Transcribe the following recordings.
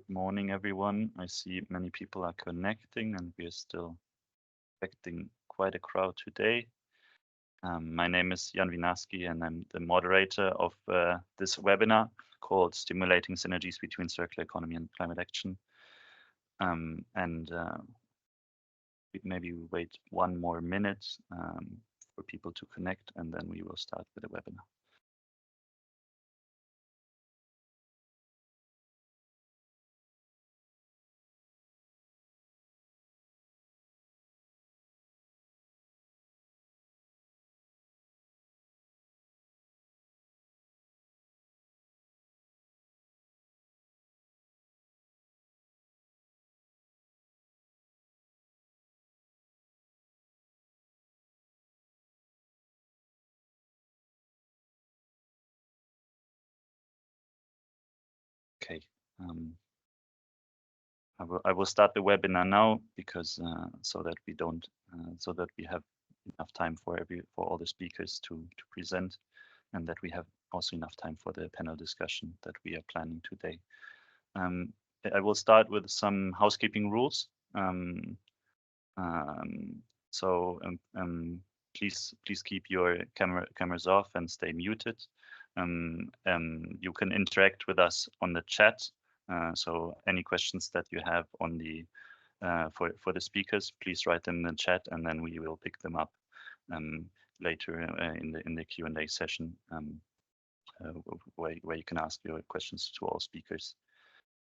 Good morning, everyone. I see many people are connecting and we are still expecting quite a crowd today. My name is Jan Winaski and I'm the moderator of this webinar called Stimulating Synergies Between Circular Economy and Climate Action. Maybe we wait one more minute for people to connect and then we will start with the webinar. Okay. I will start the webinar now because so that we have enough time for all the speakers to present, and that we have also enough time for the panel discussion that we are planning today. I will start with some housekeeping rules. Please keep your cameras off and stay muted. You can interact with us on the chat. So any questions that you have on the for the speakers, please write them in the chat, and then we will pick them up later in the Q&A session, where you can ask your questions to all speakers.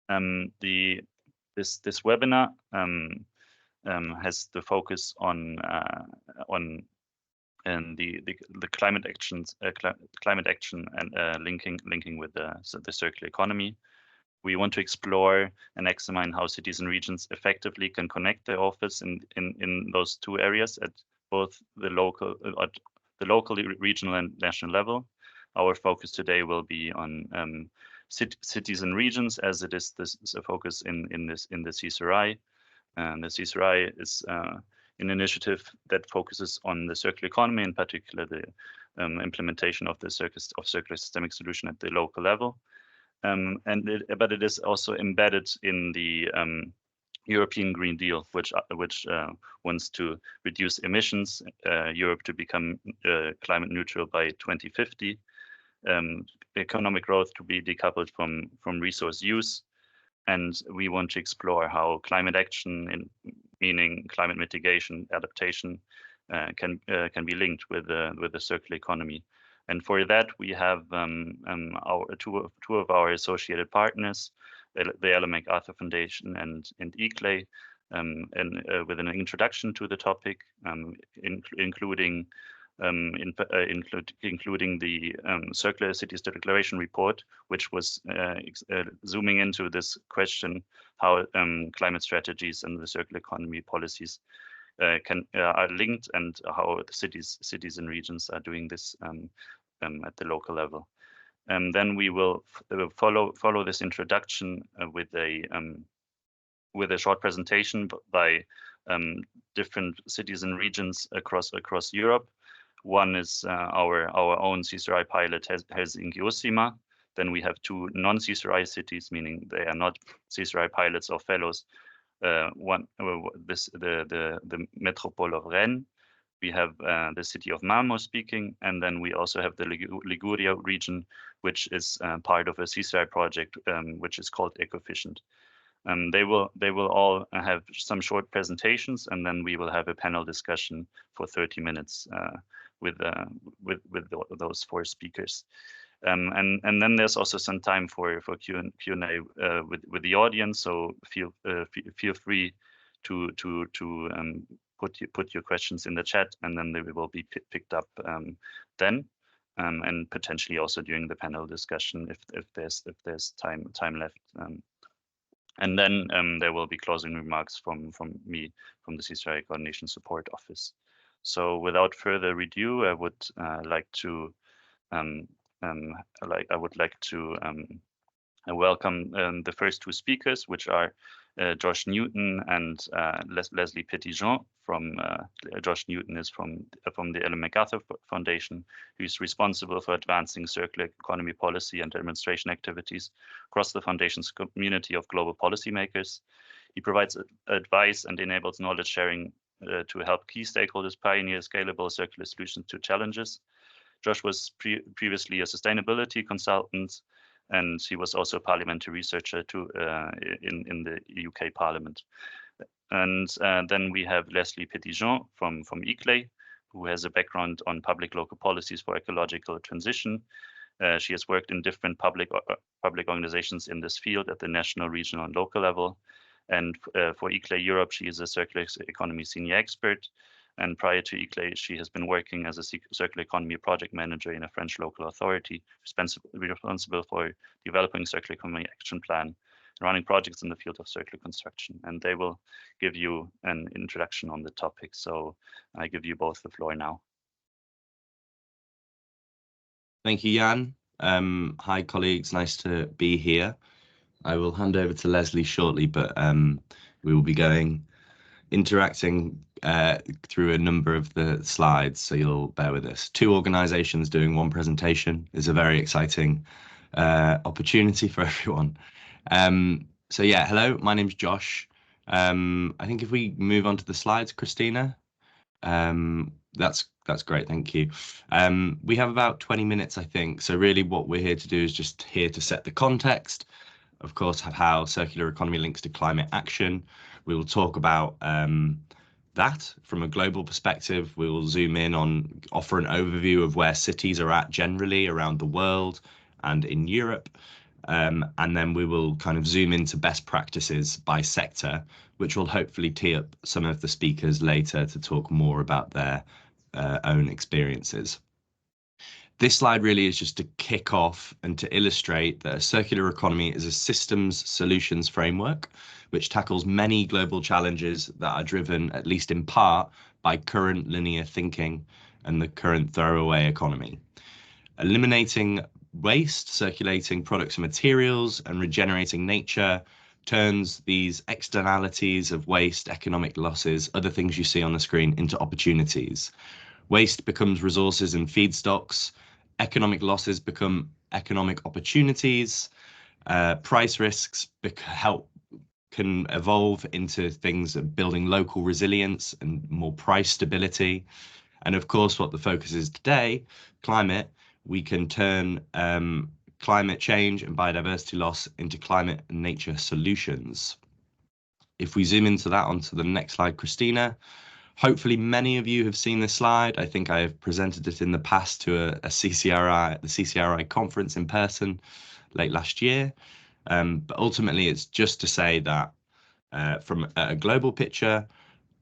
This webinar has the focus on the climate actions, climate action, and linking with the circular economy. We want to explore and examine how cities and regions effectively can connect their office in those two areas at both the local, regional, and national level. Our focus today will be on cities and regions, as it is this a focus in the CCRI. And the CCRI is an initiative that focuses on the circular economy, in particular the implementation of the circular systemic solution at the local level. But it is also embedded in the European Green Deal, which wants to reduce emissions, Europe to become climate neutral by 2050, economic growth to be decoupled from resource use, and we want to explore how climate action, meaning climate mitigation, adaptation, can be linked with the circular economy. And for that, we have our two of our associated partners, the Ella MacArthur Foundation and ICLEI, with an introduction to the topic, including the Circular Cities Declaration report, which was zooming into this question, how climate strategies and the circular economy policies are linked, and how the cities and regions are doing this at the local level. And then we will follow this introduction with a short presentation by different cities and regions across Europe. One is our own CCRI pilot, Helsinki-Uusimaa. Then we have two non-CCRI cities, meaning they are not CCRI pilots or fellows. The Metropole of Rennes. We have the city of Malmö speaking, and then we also have the Liguria region, which is part of a CCRI project, which is called Ecoefficient. They will all have some short presentations, and then we will have a panel discussion for 30 minutes with those four speakers. And then there's also some time for Q&A with the audience. So feel free to put your questions in the chat, and then they will be picked up then, and potentially also during the panel discussion if there's time left. And then there will be closing remarks from me, from the CCRI Coordination Support Office. So without further ado, I would like to I welcome the first two speakers, which are Josh Newton and Leslie Petitjean. Josh Newton is from the Ellen MacArthur Foundation, who's responsible for advancing circular economy policy and demonstration activities across the foundation's community of global policymakers. He provides advice and enables knowledge sharing to help key stakeholders pioneer scalable circular solutions to challenges. Josh was previously a sustainability consultant, and he was also a parliamentary researcher in the UK Parliament. And then we have Leslie Petitjean from ICLEI, who has a background on public local policies for ecological transition. She has worked in different public organizations in this field at the national, regional, and local level. And for ICLEI Europe, she is a circular economy senior expert. And prior to ICLEI, she has been working as a circular economy project manager in a French local authority, responsible for developing circular economy action plan, running projects in the field of circular construction. And they will give you an introduction on the topic. So I give you both the floor now. Thank you, Jan. Hi, colleagues. Nice to be here. I will hand over to Leslie shortly, but we will be interacting through a number of the slides, so you'll bear with us. Two organizations doing one presentation is a very exciting opportunity for everyone. So yeah, hello, my name's Josh. I think if we move on to the slides, Christina, that's great, thank you. We have about 20 minutes, I think. So really what we're here to do is just here to set the context, of course, how circular economy links to climate action. We will talk about that from a global perspective. We will zoom in on, offer an overview of where cities are at generally around the world and in Europe. And then we will kind of zoom into best practices by sector, which will hopefully tee up some of the speakers later to talk more about their own experiences. This slide really is just to kick off and to illustrate that a circular economy is a systems solutions framework which tackles many global challenges that are driven, at least in part, by current linear thinking and the current throwaway economy. Eliminating waste, circulating products and materials, and regenerating nature turns these externalities of waste, economic losses, other things you see on the screen, into opportunities. Waste becomes resources and feedstocks. Economic losses become economic opportunities. Price risks can evolve into things of building local resilience and more price stability. And of course, what the focus is today, climate, we can turn climate change and biodiversity loss into climate and nature solutions. If we zoom into that onto the next slide, Christina, hopefully many of you have seen this slide. I think I have presented it in the past to the CCRI conference in person late last year. But ultimately, it's just to say that from a global picture,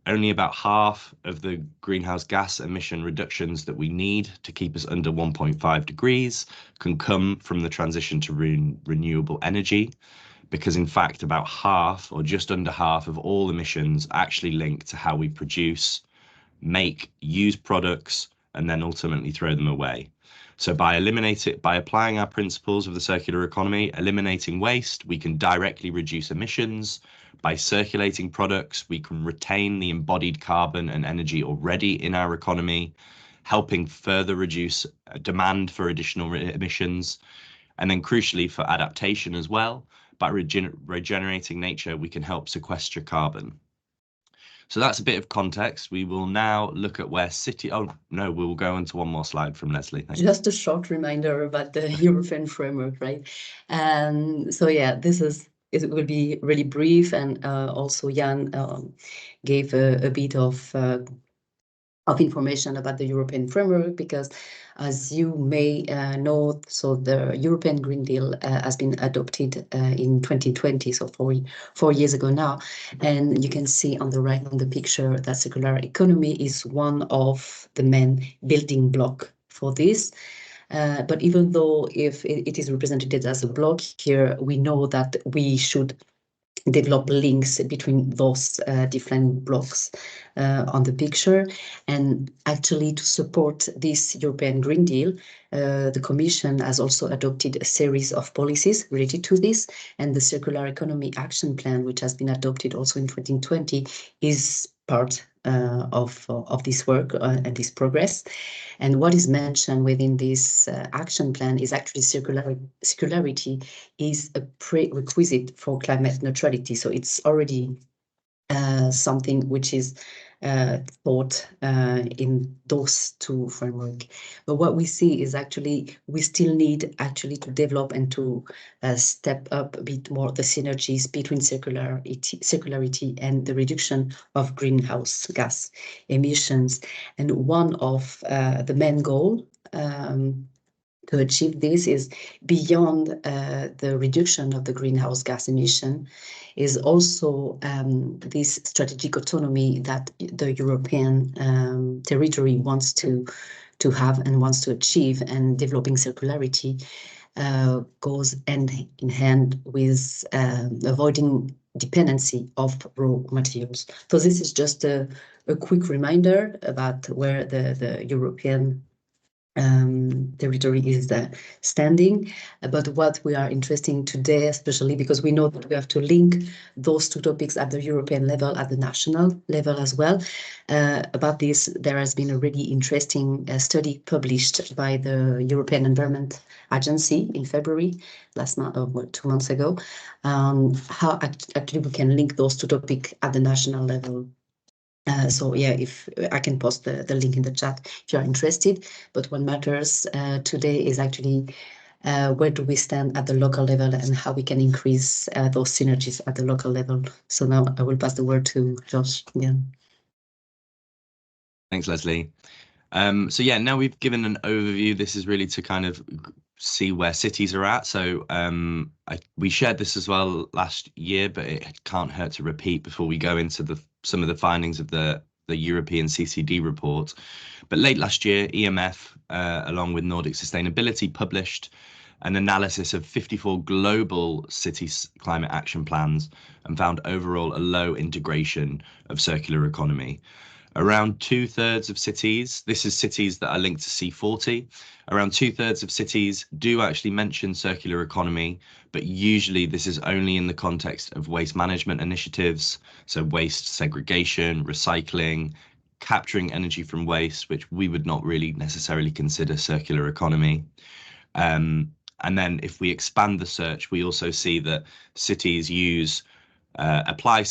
only about half of the greenhouse gas emission reductions that we need to keep us under 1.5 degrees can come from the transition to renewable energy, because in fact about half or just under half of all emissions actually link to how we produce, make, use products, and then ultimately throw them away. So by applying our principles of the circular economy, eliminating waste, we can directly reduce emissions. By circulating products, we can retain the embodied carbon and energy already in our economy, helping further reduce demand for additional emissions. And then crucially for adaptation as well, by regenerating nature, we can help sequester carbon. So that's a bit of context. We will now look at where we will go into one more slide from Leslie. Thanks. Just a short reminder about the European framework, right? So yeah, it will be really brief, and also Jan gave a bit of information about the European framework, because as you may know, so the European Green Deal has been adopted in 2020, so 4 years ago now. And you can see on the right on the picture that circular economy is one of the main building block for this. But even though if it is represented as a block here, we know that we should develop links between those different blocks on the picture. And actually, to support this European Green Deal, the Commission has also adopted a series of policies related to this, and the Circular Economy Action Plan, which has been adopted also in 2020, is part of this work and this progress. And what is mentioned within this action plan is actually circularity is a prerequisite for climate neutrality. So it's already something which is thought in those two framework. But what we see is actually we still need actually to develop and to step up a bit more the synergies between circularity and the reduction of greenhouse gas emissions. And one of the main goal to achieve this is beyond the reduction of the greenhouse gas emission is also this strategic autonomy that the European territory wants to have and wants to achieve, and developing circularity goes hand in hand with avoiding dependency of raw materials. So this is just a quick reminder about where the European territory is standing, but what we are interested in today, especially because we know that we have to link those two topics at the European level, at the national level as well. About this, there has been a really interesting study published by the European Environment Agency in February, last month, or 2 months ago, how actually we can link those two topics at the national level. So yeah, if I can post the link in the chat if you're interested. But what matters today is actually where do we stand at the local level and how we can increase those synergies at the local level. So now I will pass the word to Josh again. Thanks, Leslie. So yeah, now we've given an overview. This is really to kind of see where cities are at. So we shared this as well last year, but it can't hurt to repeat before we go into some of the findings of the European CCD report. But late last year, EMF, along with Nordic Sustainability, published an analysis of 54 global city climate action plans and found overall a low integration of circular economy. Around 2/3 of cities, this is cities that are linked to C40, around 2/3 of cities do actually mention circular economy, but usually this is only in the context of waste management initiatives, so waste segregation, recycling, capturing energy from waste, which we would not really necessarily consider circular economy. And then if we expand the search, we also see that cities apply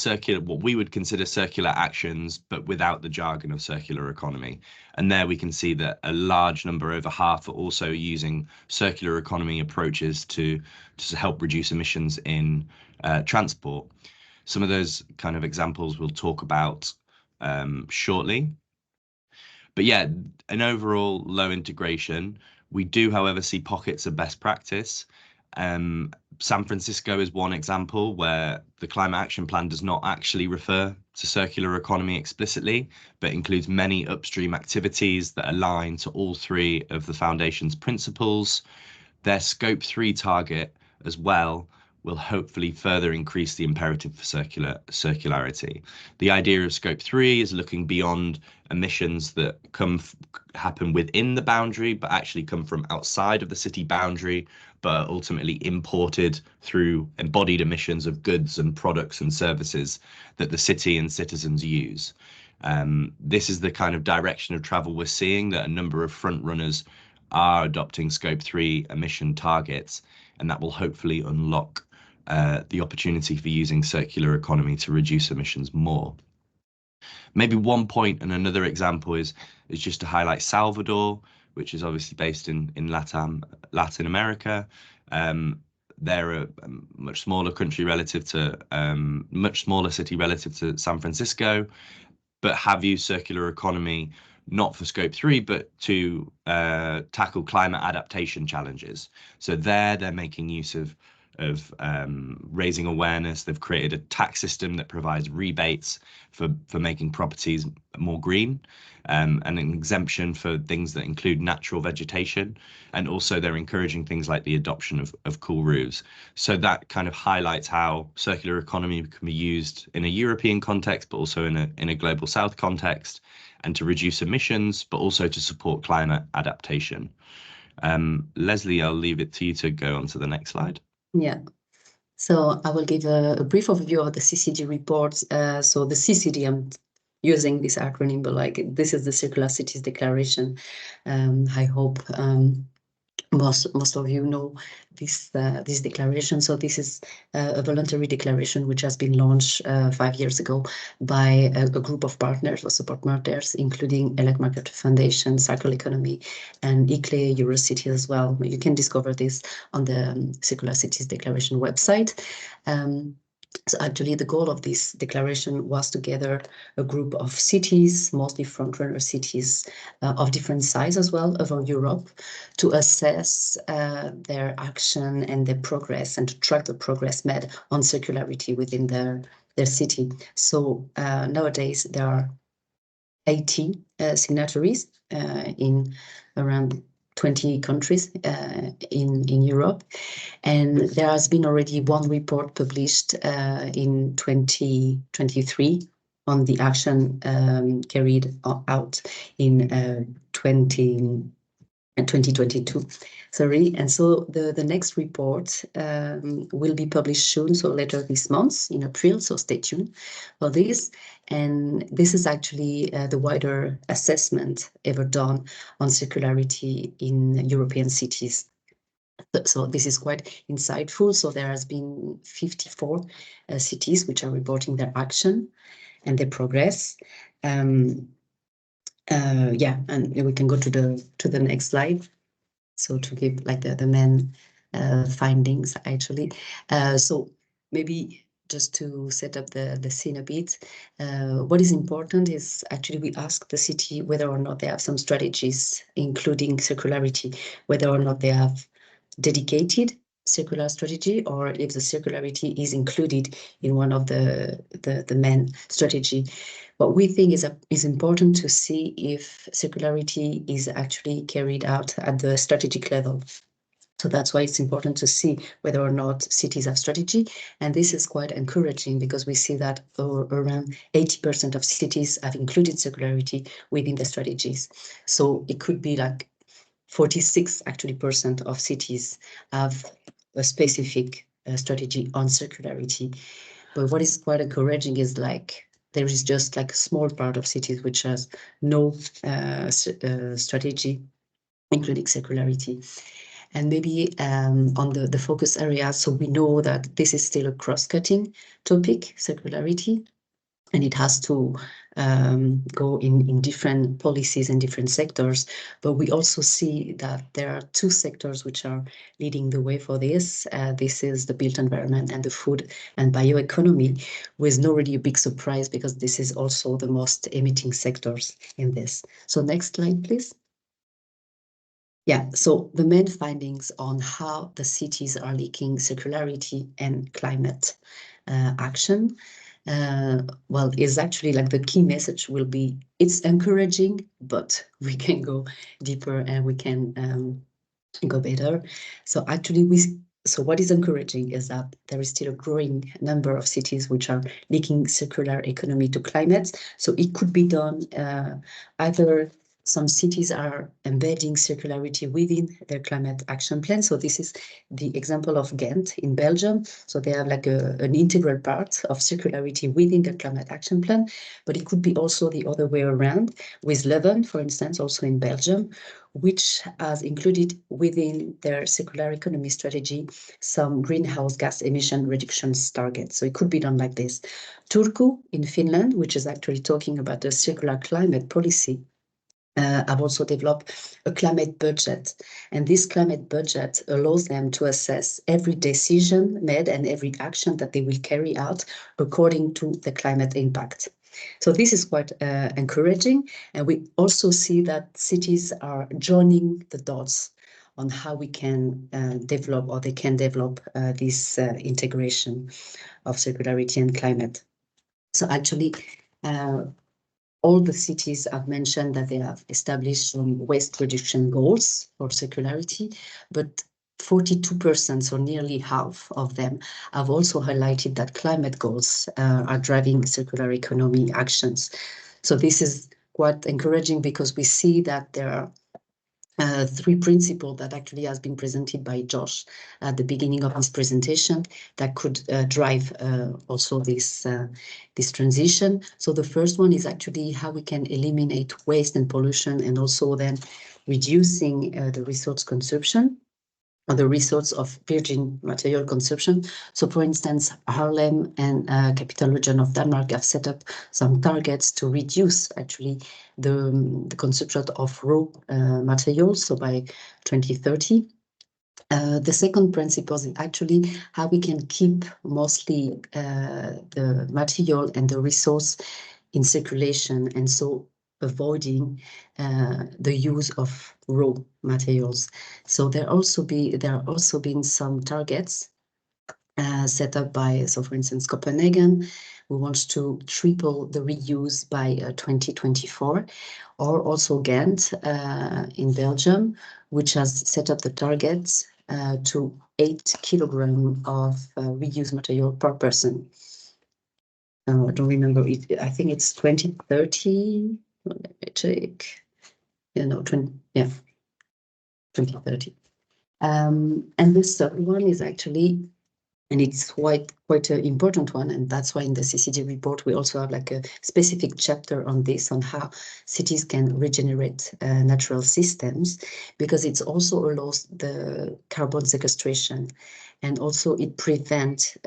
what we would consider circular actions, but without the jargon of circular economy. And there we can see that a large number, over half, are also using circular economy approaches to help reduce emissions in transport. Some of those kind of examples we'll talk about shortly. But yeah, an overall low integration. We do, however, see pockets of best practice. San Francisco is one example where the Climate Action Plan does not actually refer to circular economy explicitly, but includes many upstream activities that align to all three of the Foundation's principles. Their Scope 3 target as well will hopefully further increase the imperative for circularity. The idea of Scope 3 is looking beyond emissions that happen within the boundary, but actually come from outside of the city boundary, but are ultimately imported through embodied emissions of goods and products and services that the city and citizens use. This is the kind of direction of travel we're seeing, that a number of front runners are adopting Scope 3 emission targets, and that will hopefully unlock the opportunity for using circular economy to reduce emissions more. Maybe one point and another example is just to highlight Salvador, which is obviously based in Latin America. They're a much smaller country relative to much smaller city relative to San Francisco, but have used circular economy not for Scope 3, but to tackle climate adaptation challenges. So they're making use of of raising awareness. They've created a tax system that provides rebates for making properties more green, and an exemption for things that include natural vegetation. And also they're encouraging things like the adoption of cool roofs. So that kind of highlights how circular economy can be used in a European context, but also in a global south context, and to reduce emissions, but also to support climate adaptation. Leslie, I'll leave it to you to go on to the next slide. Yeah. So I will give a brief overview of the CCD reports. So the CCD, I'm using this acronym, but like this is the Circular Cities Declaration. I hope most of you know this declaration. So this is a voluntary declaration which has been launched 5 years ago by a group of partners or support partners, including Elect Market Foundation, Circular Economy, and ICLE Eurocity as well. You can discover this on the Circular Cities Declaration website. So actually, the goal of this declaration was to gather a group of cities, mostly frontrunner cities of different size as well, over Europe, to assess their action and their progress, and to track the progress made on circularity within their city. So nowadays, there are 80 signatories in around 20 countries in Europe. And there has been already one report published in 2023 on the action carried out in 2022. Sorry, and so the next report will be published soon, so later this month in April, so stay tuned for this. And this is actually the wider assessment ever done on circularity in European cities. So this is quite insightful. So there has been 54 cities which are reporting their action and their progress. Yeah, and we can go to the next slide. So to give like the main findings actually. So maybe just to set up the scene a bit, what is important is actually we ask the city whether or not they have some strategies, including circularity, whether or not they have dedicated circular strategy, or if the circularity is included in one of the main strategy. What we think is important to see if circularity is actually carried out at the strategic level. So that's why it's important to see whether or not cities have strategy. And this is quite encouraging because we see that around 80% of cities have included circularity within the strategies. So it could be like 46% actually of cities have a specific strategy on circularity. But what is quite encouraging is like there is just like a small part of cities which has no strategy, including circularity. And maybe on the focus area, so we know that this is still a cross-cutting topic, circularity, and it has to go in different policies and different sectors. But we also see that there are two sectors which are leading the way for this. This is the built environment and the food and bioeconomy, with no really a big surprise because this is also the most emitting sectors in this. So next slide, please. Yeah, so the main findings on how the cities are linking circularity and climate action, well, is actually like the key message will be, it's encouraging, but we can go deeper and we can go better. So actually so what is encouraging is that there is still a growing number of cities which are linking circular economy to climate. So it could be done either some cities are embedding circularity within their climate action plan. So this is the example of Ghent in Belgium. So they have like an integral part of circularity within their climate action plan, but it could be also the other way around with Leuven, for instance, also in Belgium, which has included within their circular economy strategy some greenhouse gas emission reductions targets. So it could be done like this. Turku in Finland, which is actually talking about the circular climate policy, have also developed a climate budget. And this climate budget allows them to assess every decision made and every action that they will carry out according to the climate impact. So this is quite encouraging. And we also see that cities are joining the dots on how we can develop, or they can develop this integration of circularity and climate. So actually, all the cities have mentioned that they have established some waste reduction goals for circularity, but 42%, so nearly half of them, have also highlighted that climate goals are driving circular economy actions. So this is quite encouraging, because we see that there are three principles that actually has been presented by Josh at the beginning of his presentation that could drive also this transition. So the first one is actually how we can eliminate waste and pollution, and also then reducing the resource consumption, or the resource of virgin material consumption. So for instance, Haarlem and Capital Region of Denmark have set up some targets to reduce actually the consumption of raw materials, so by 2030. The second principle is actually how we can keep mostly the material and the resource in circulation, and so avoiding the use of raw materials. So there are also been some targets set up by, so for instance, Copenhagen, who wants to triple the reuse by 2024, or also Ghent in Belgium, which has set up the targets to 8 kilograms of reused material per person. I don't remember it. I think it's 2030. Let me check. 2030. And this third one is actually, and it's quite an important one, and that's why in the CCG report we also have like a specific chapter on this, on how cities can regenerate natural systems, because it also allows the carbon sequestration, and also it prevents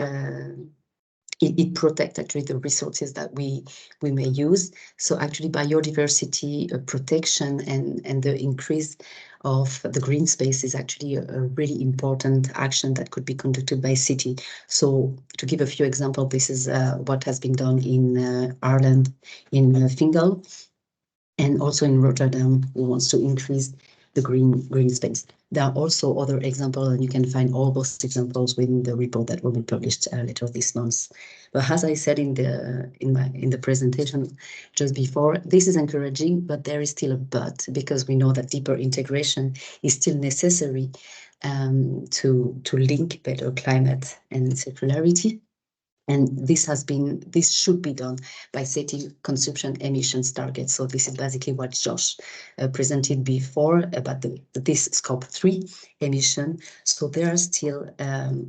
it protects actually the resources that we may use. So actually biodiversity protection and the increase of the green space is actually a really important action that could be conducted by city. So to give a few examples, this is what has been done in Ireland, in Fingal, and also in Rotterdam, who wants to increase the green space. There are also other examples, and you can find all those examples within the report that will be published later this month. But as I said in the presentation just before, this is encouraging, but there is still a but, because we know that deeper integration is still necessary to link better climate and circularity. And this should be done by setting consumption emissions targets. So this is basically what Josh presented before about this scope 3 emission. So there are still,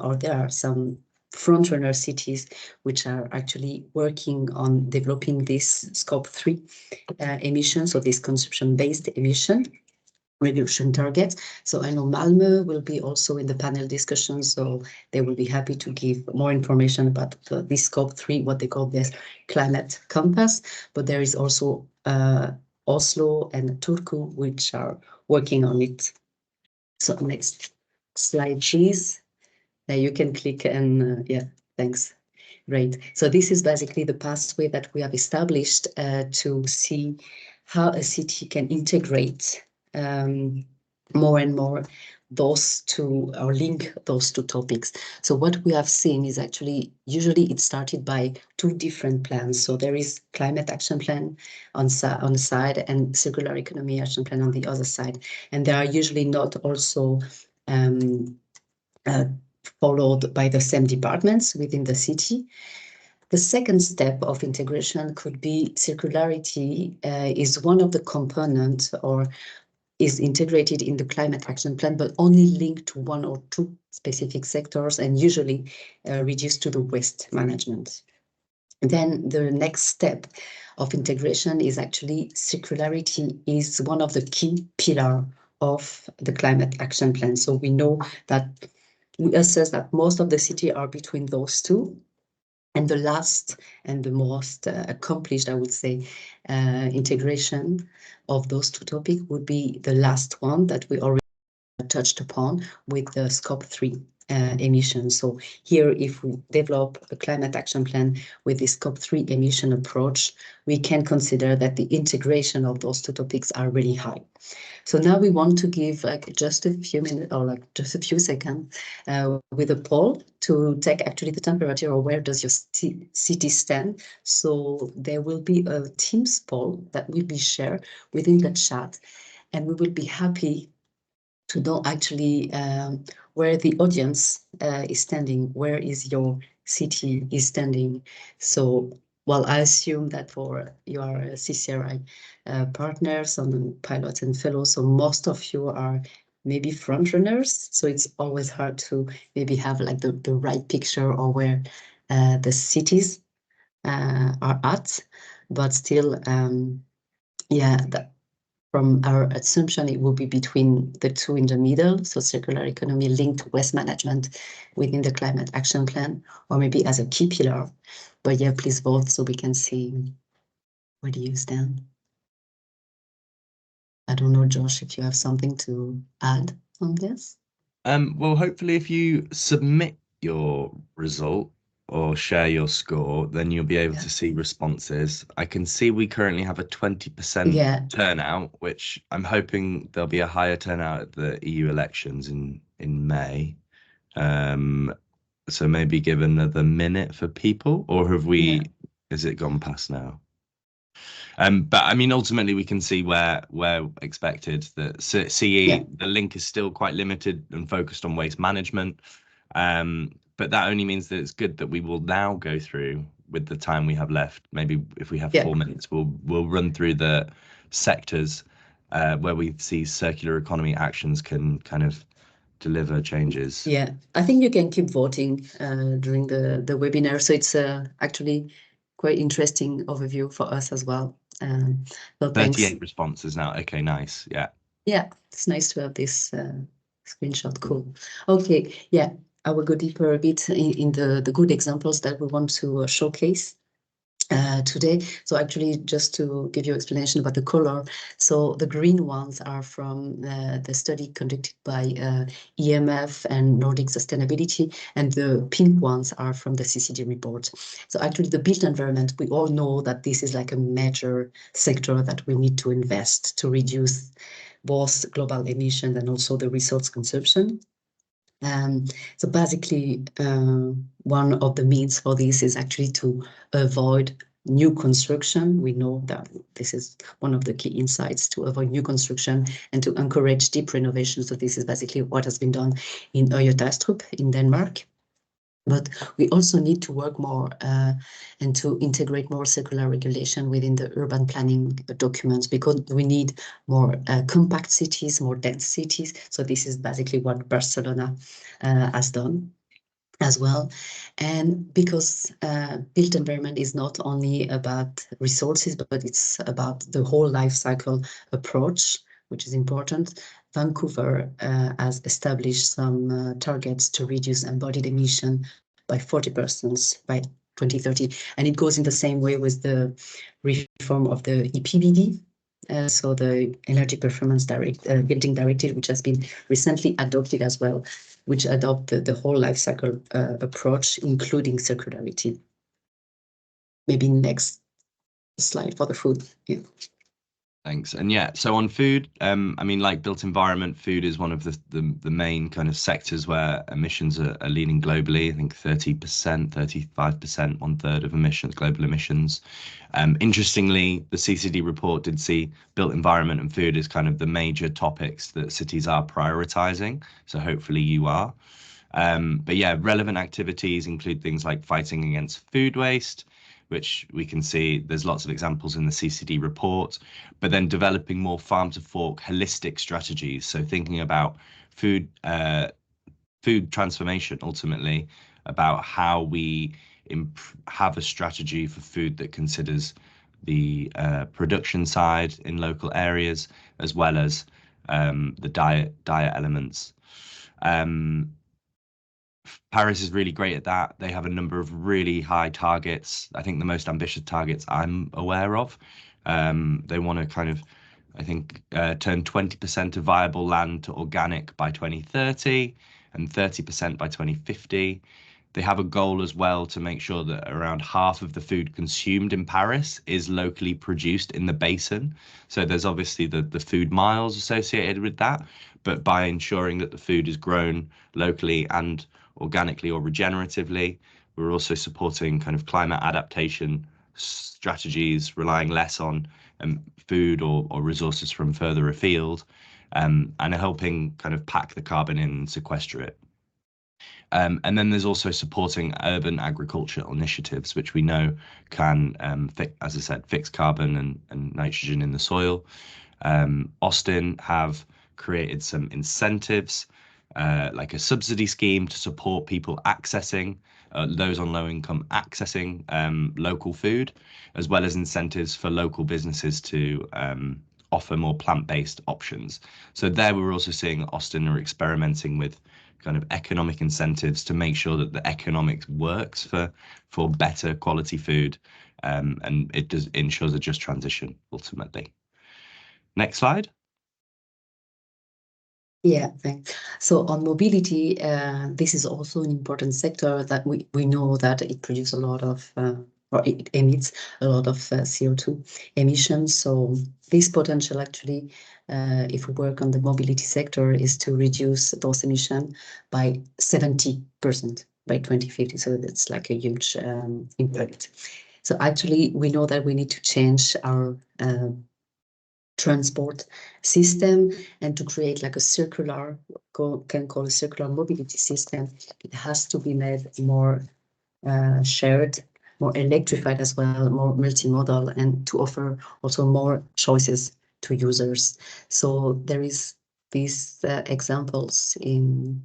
or there are some frontrunner cities which are actually working on developing this scope 3 emission, so this consumption-based emission reduction targets. So I know Malmö will be also in the panel discussion, so they will be happy to give more information about this scope 3, what they call this climate compass. But there is also Oslo and Turku, which are working on it. So next slide, please. You can click and yeah, thanks. Great. So this is basically the pathway that we have established to see how a city can integrate more and more those two, or link those two topics. So what we have seen is actually, usually it started by two different plans. So there is climate action plan on the side and circular economy action plan on the other side. And they are usually not also followed by the same departments within the city. The second step of integration could be circularity is one of the components, or is integrated in the climate action plan, but only linked to one or two specific sectors, and usually reduced to the waste management. Then the next step of integration is actually circularity is one of the key pillars of the climate action plan. So we know that we assess that most of the cities are between those two. And the last and the most accomplished, I would say, integration of those two topics would be the last one that we already touched upon with the scope 3 emissions. So here, if we develop a climate action plan with the scope 3 emission approach, we can consider that the integration of those two topics are really high. So now we want to give like just a few minutes or like just a few seconds with a poll to take actually the temperature or where does your city stand. So there will be a Teams poll that will be shared within the chat, and we will be happy to know actually where the audience is standing, where is your city is standing. So, well, I assume that for your CCRI partners and pilots and fellows, so most of you are maybe front runners. So it's always hard to maybe have like the right picture or where the cities are at, but still, yeah, from our assumption, it will be between the two in the middle, so circular economy linked to waste management within the climate action plan, or maybe as a key pillar. But yeah, please vote so we can see where do you stand. I don't know, Josh, if you have something to add on this. Well, hopefully if you submit your result or share your score, then you'll be able to see responses. I can see we currently have a 20% turnout, which I'm hoping there'll be a higher turnout at the EU elections in May. So maybe give another minute for people, or have we, has it gone past now? But I mean, ultimately, we can see where expected that CE, the link is still quite limited and focused on waste management. But that only means that it's good that we will now go through with the time we have left. Maybe if we have 4 minutes, we'll run through the sectors where we see circular economy actions can kind of deliver changes. Yeah, I think you can keep voting during the webinar. So it's actually quite interesting overview for us as well. So 38 responses now. Okay, nice. Yeah. Yeah, it's nice to have this screenshot. Cool. Okay, yeah, I will go deeper a bit in the good examples that we want to showcase today. So actually, just to give you explanation about the color. So the green ones are from the study conducted by EMF and Nordic Sustainability, and the pink ones are from the CCD report. So actually the built environment, we all know that this is like a major sector that we need to invest to reduce both global emissions and also the resource consumption. So basically, one of the means for this is actually to avoid new construction. We know that this is one of the key insights, to avoid new construction and to encourage deep renovation. So this is basically what has been done in Øya in Denmark. But we also need to work more and to integrate more circular regulation within the urban planning documents, because we need more compact cities, more dense cities. So this is basically what Barcelona has done as well. And because built environment is not only about resources, but it's about the whole life cycle approach, which is important. Vancouver has established some targets to reduce embodied emission by 40% by 2030. And it goes in the same way with the reform of the EPBD, so the Energy Performance Building Directive, which has been recently adopted as well, which adopt the whole life cycle approach, including circularity. Maybe next slide for the food. Yeah. Thanks. And yeah, so on food, I mean, like built environment, food is one of the main kind of sectors where emissions are leading globally. I think 30%, 35%, 1/3 of emissions, global emissions. Interestingly, the CCD report did see built environment and food as kind of the major topics that cities are prioritizing. So hopefully you are. But yeah, relevant activities include things like fighting against food waste, which we can see there's lots of examples in the CCD report, but then developing more farm to fork holistic strategies. So thinking about food transformation, ultimately about how we have a strategy for food that considers the production side in local areas, as well as the diet elements. Paris is really great at that. They have a number of really high targets. I think the most ambitious targets I'm aware of. They want to kind of, I think, turn 20% of viable land to organic by 2030 and 30% by 2050. They have a goal as well to make sure that around half of the food consumed in Paris is locally produced in the basin. So there's obviously the food miles associated with that, but by ensuring that the food is grown locally and organically or regeneratively, we're also supporting kind of climate adaptation strategies, relying less on food or resources from further afield, and helping kind of pack the carbon in and sequester it. And then there's also supporting urban agricultural initiatives, which we know can, as I said, fix carbon and nitrogen in the soil. Austin have created some incentives, like a subsidy scheme to support people accessing, those on low income accessing local food, as well as incentives for local businesses to offer more plant-based options. So there we're also seeing Austin are experimenting with kind of economic incentives to make sure that the economics works for better quality food, and it ensures a just transition ultimately. Next slide. Yeah, thanks. So on mobility, this is also an important sector that we know that it produces a lot of, or it emits a lot of CO2 emissions. So this potential actually, if we work on the mobility sector, is to reduce those emissions by 70% by 2050. So that's like a huge impact. So actually, we know that we need to change our transport system, and to create like a circular, can call a circular mobility system, it has to be made more shared, more electrified as well, more multimodal, and to offer also more choices to users. So there is these examples in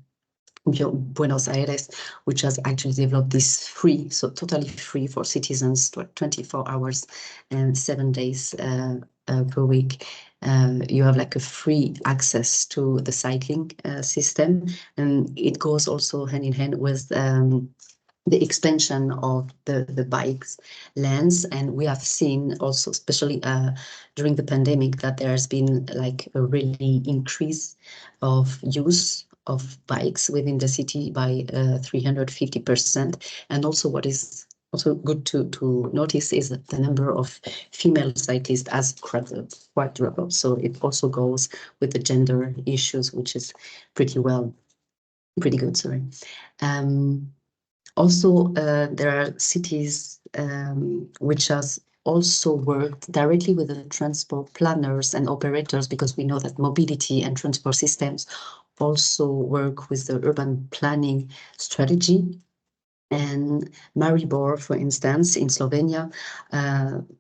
Buenos Aires, which has actually developed this free, so totally free for citizens, 24 hours and 7 days per week. You have like a free access to the cycling system, and it goes also hand in hand with the expansion of the bikes lanes. And we have seen also, especially during the pandemic, that there has been like a really increase of use of bikes within the city by 350%. And also what is also good to notice is that the number of female cyclists has quadrupled. So it also goes with the gender issues, which is pretty good, sorry. Also, there are cities which has also worked directly with the transport planners and operators, because we know that mobility and transport systems also work with the urban planning strategy. And Maribor, for instance, in Slovenia,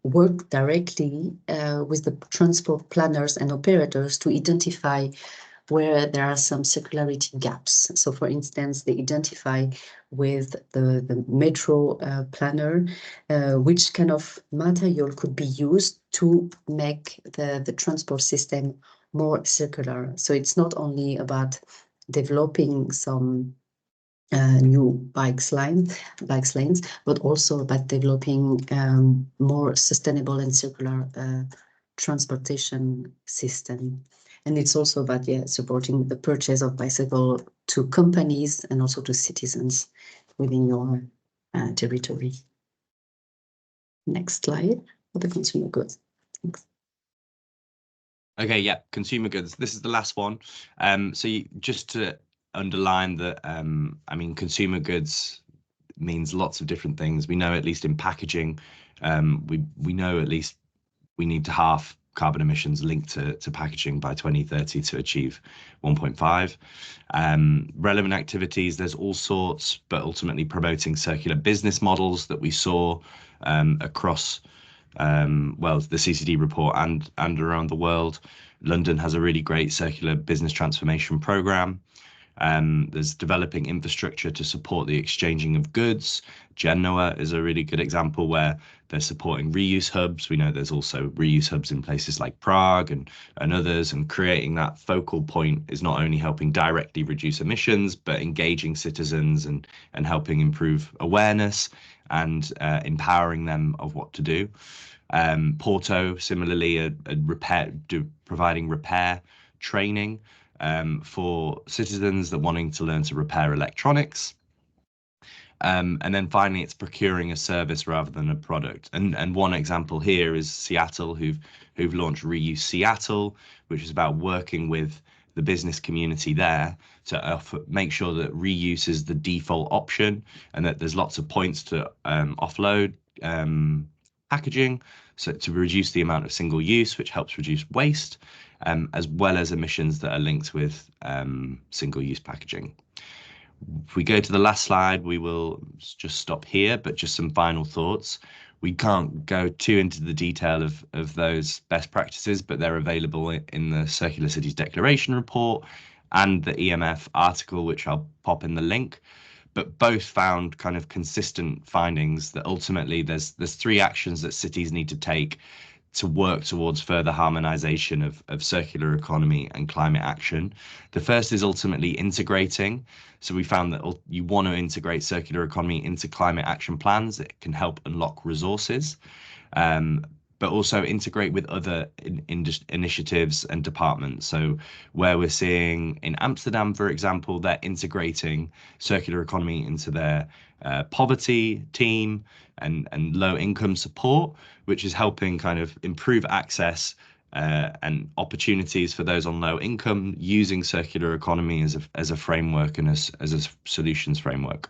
worked directly with the transport planners and operators to identify where there are some circularity gaps. So for instance, they identify with the metro planner which kind of material could be used to make the transport system more circular. So it's not only about developing some new bike lanes, but also about developing more sustainable and circular transportation system. And it's also about supporting the purchase of bicycle to companies and also to citizens within your territory. Next slide for the consumer goods. Thanks. Okay, yeah, consumer goods. This is the last one. So just to underline that, I mean, consumer goods means lots of different things. We know, at least in packaging, we know at least we need to halve carbon emissions linked to packaging by 2030 to achieve 1.5. Relevant activities, there's all sorts, but ultimately promoting circular business models that we saw across the CCD report and around the world. London has a really great circular business transformation program. There's developing infrastructure to support the exchanging of goods. Genoa is a really good example where they're supporting reuse hubs. We know there's also reuse hubs in places like Prague and others, and creating that focal point is not only helping directly reduce emissions, but engaging citizens and helping improve awareness and empowering them of what to do. Porto, similarly, providing repair training for citizens that wanting to learn to repair electronics. And then finally, it's procuring a service rather than a product. And one example here is Seattle, who've launched Reuse Seattle, which is about working with the business community there to make sure that reuse is the default option, and that there's lots of points to offload packaging, so to reduce the amount of single use, which helps reduce waste, as well as emissions that are linked with single use packaging. If we go to the last slide, we will just stop here, but just some final thoughts. We can't go too into the detail of those best practices, but they're available in the Circular Cities Declaration report and the EMF article, which I'll pop in the link. But both found kind of consistent findings that ultimately there's 3 actions that cities need to take to work towards further harmonization of circular economy and climate action. The first is ultimately integrating. So we found that you want to integrate circular economy into climate action plans. It can help unlock resources, but also integrate with other initiatives and departments. So where we're seeing in Amsterdam, for example, they're integrating circular economy into their poverty team and low income support, which is helping kind of improve access and opportunities for those on low income, using circular economy as a framework and as a solutions framework.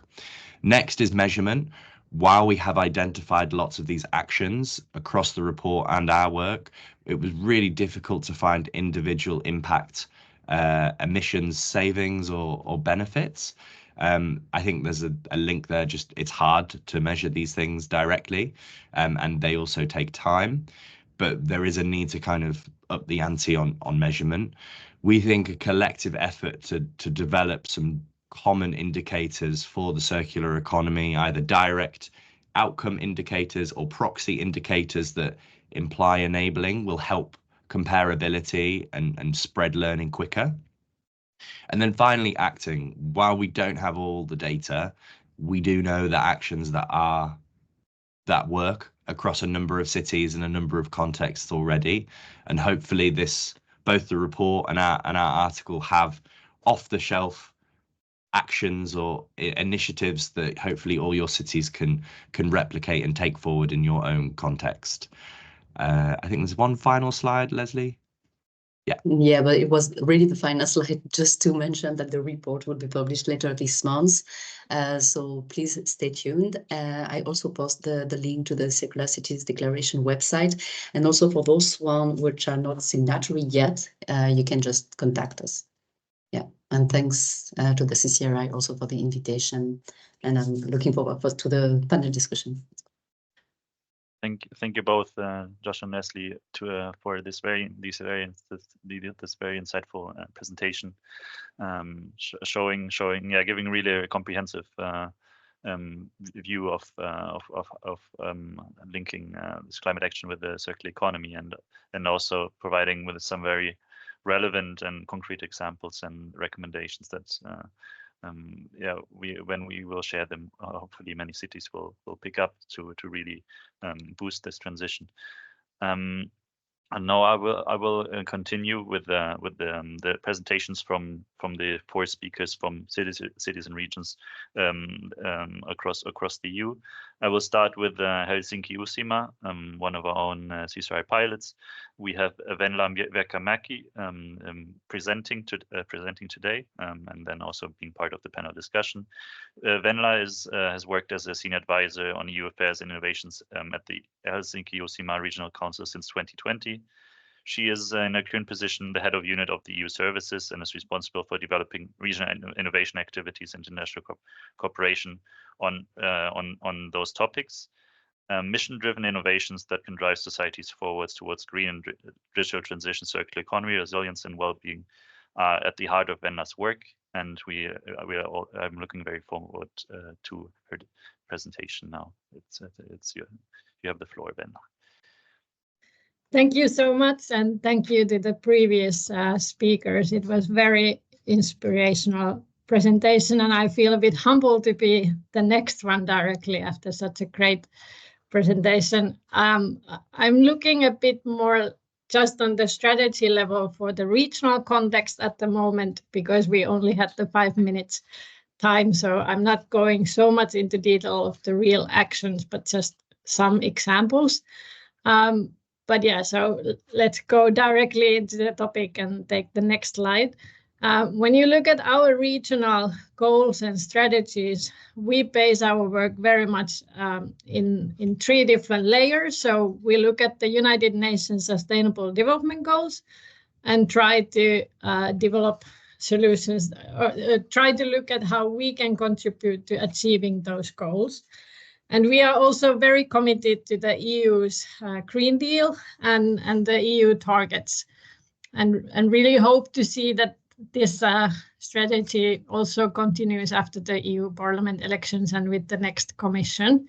Next is measurement. While we have identified lots of these actions across the report and our work, it was really difficult to find individual impact emissions savings or benefits. I think there's a link there, just it's hard to measure these things directly, and they also take time, but there is a need to kind of up the ante on measurement. We think a collective effort to develop some common indicators for the circular economy, either direct outcome indicators or proxy indicators that imply enabling, will help comparability and spread learning quicker. And then finally, acting. While we don't have all the data, we do know that actions that work across a number of cities and a number of contexts already. And hopefully both the report and our article have off-the-shelf actions or initiatives that hopefully all your cities can replicate and take forward in your own context. I think there's one final slide, Leslie. Yeah, but it was really the final slide, just to mention that the report will be published later this month. So please stay tuned. I also post the link to the Circular Cities Declaration website. And also for those ones which are not signatory yet, you can just contact us. Yeah, and thanks to the CCRI also for the invitation. And I'm looking forward to the panel discussion. Thank you both, Josh and Leslie, for this very insightful presentation, giving really a comprehensive view of linking this climate action with the circular economy, and also providing with some very relevant and concrete examples and recommendations that when we will share them, hopefully many cities will pick up to really boost this transition. And now I will continue with the presentations from the 4 speakers from cities and regions across the EU. I will start with Helsinki Uusimaa, one of our own CCRI pilots. We have Venla Verkamäki presenting today, and then also being part of the panel discussion. Venla has worked as a senior advisor on EU affairs and innovations at the Helsinki Uusimaa Regional Council since 2020. She is in a current position the head of unit of the EU services and is responsible for developing regional innovation activities and international cooperation on those topics. Mission-driven innovations that can drive societies forwards towards green and digital transition, circular economy, resilience, and well-being are at the heart of Venla's work. And I'm looking very forward to her presentation now. You have the floor, Venla. Thank you so much, and thank you to the previous speakers. It was very inspirational presentation, and I feel a bit humbled to be the next one directly after such a great presentation. I'm looking a bit more just on the strategy level for the regional context at the moment, because we only had the 5 minutes time, so I'm not going so much into detail of the real actions, but just some examples. But yeah, so let's go directly into the topic and take the next slide. When you look at our regional goals and strategies, we base our work very much in 3 different layers. So we look at the United Nations Sustainable Development Goals and try to develop solutions, or try to look at how we can contribute to achieving those goals. And we are also very committed to the EU's Green Deal and the EU targets, and really hope to see that this strategy also continues after the EU Parliament elections and with the next Commission.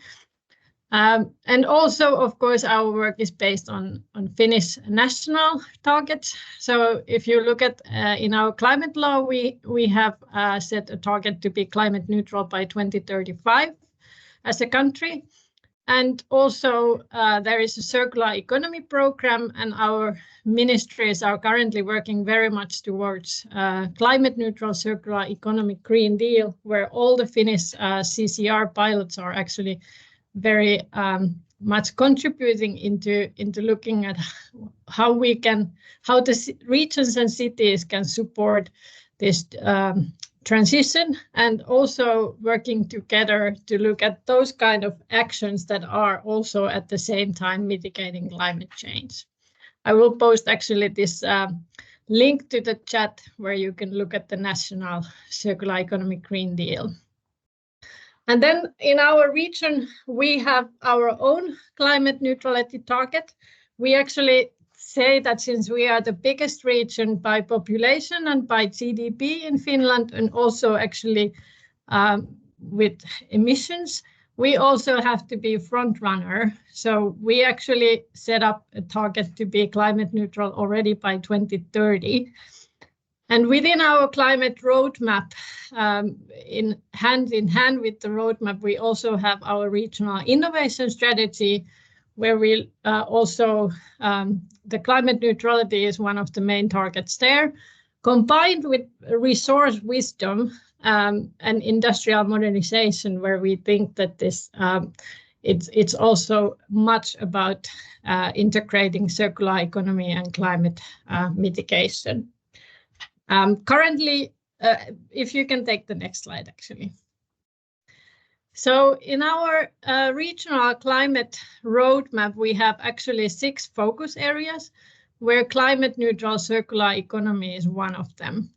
And also, of course, our work is based on Finnish national targets. So if you look at in our climate law, we have set a target to be climate neutral by 2035 as a country. And also there is a circular economy program, and our ministries are currently working very much towards climate neutral circular economy Green Deal, where all the Finnish CCR pilots are actually very much contributing into looking at how the regions and cities can support this transition, and also working together to look at those kind of actions that are also at the same time mitigating climate change. I will post actually this link to the chat where you can look at the National Circular Economy Green Deal. And then in our region, we have our own climate neutrality target. We actually say that since we are the biggest region by population and by GDP in Finland, and also actually with emissions, we also have to be front runner. So we actually set up a target to be climate neutral already by 2030. And within our climate roadmap, in hand with the roadmap, we also have our regional innovation strategy, where we also, the climate neutrality is one of the main targets there, combined with resource wisdom and industrial modernization, where we think that this it's also much about integrating circular economy and climate mitigation. Currently, if you can take the next slide, actually. So in our regional climate roadmap, we have actually 6 focus areas, where climate neutral circular economy is one of them.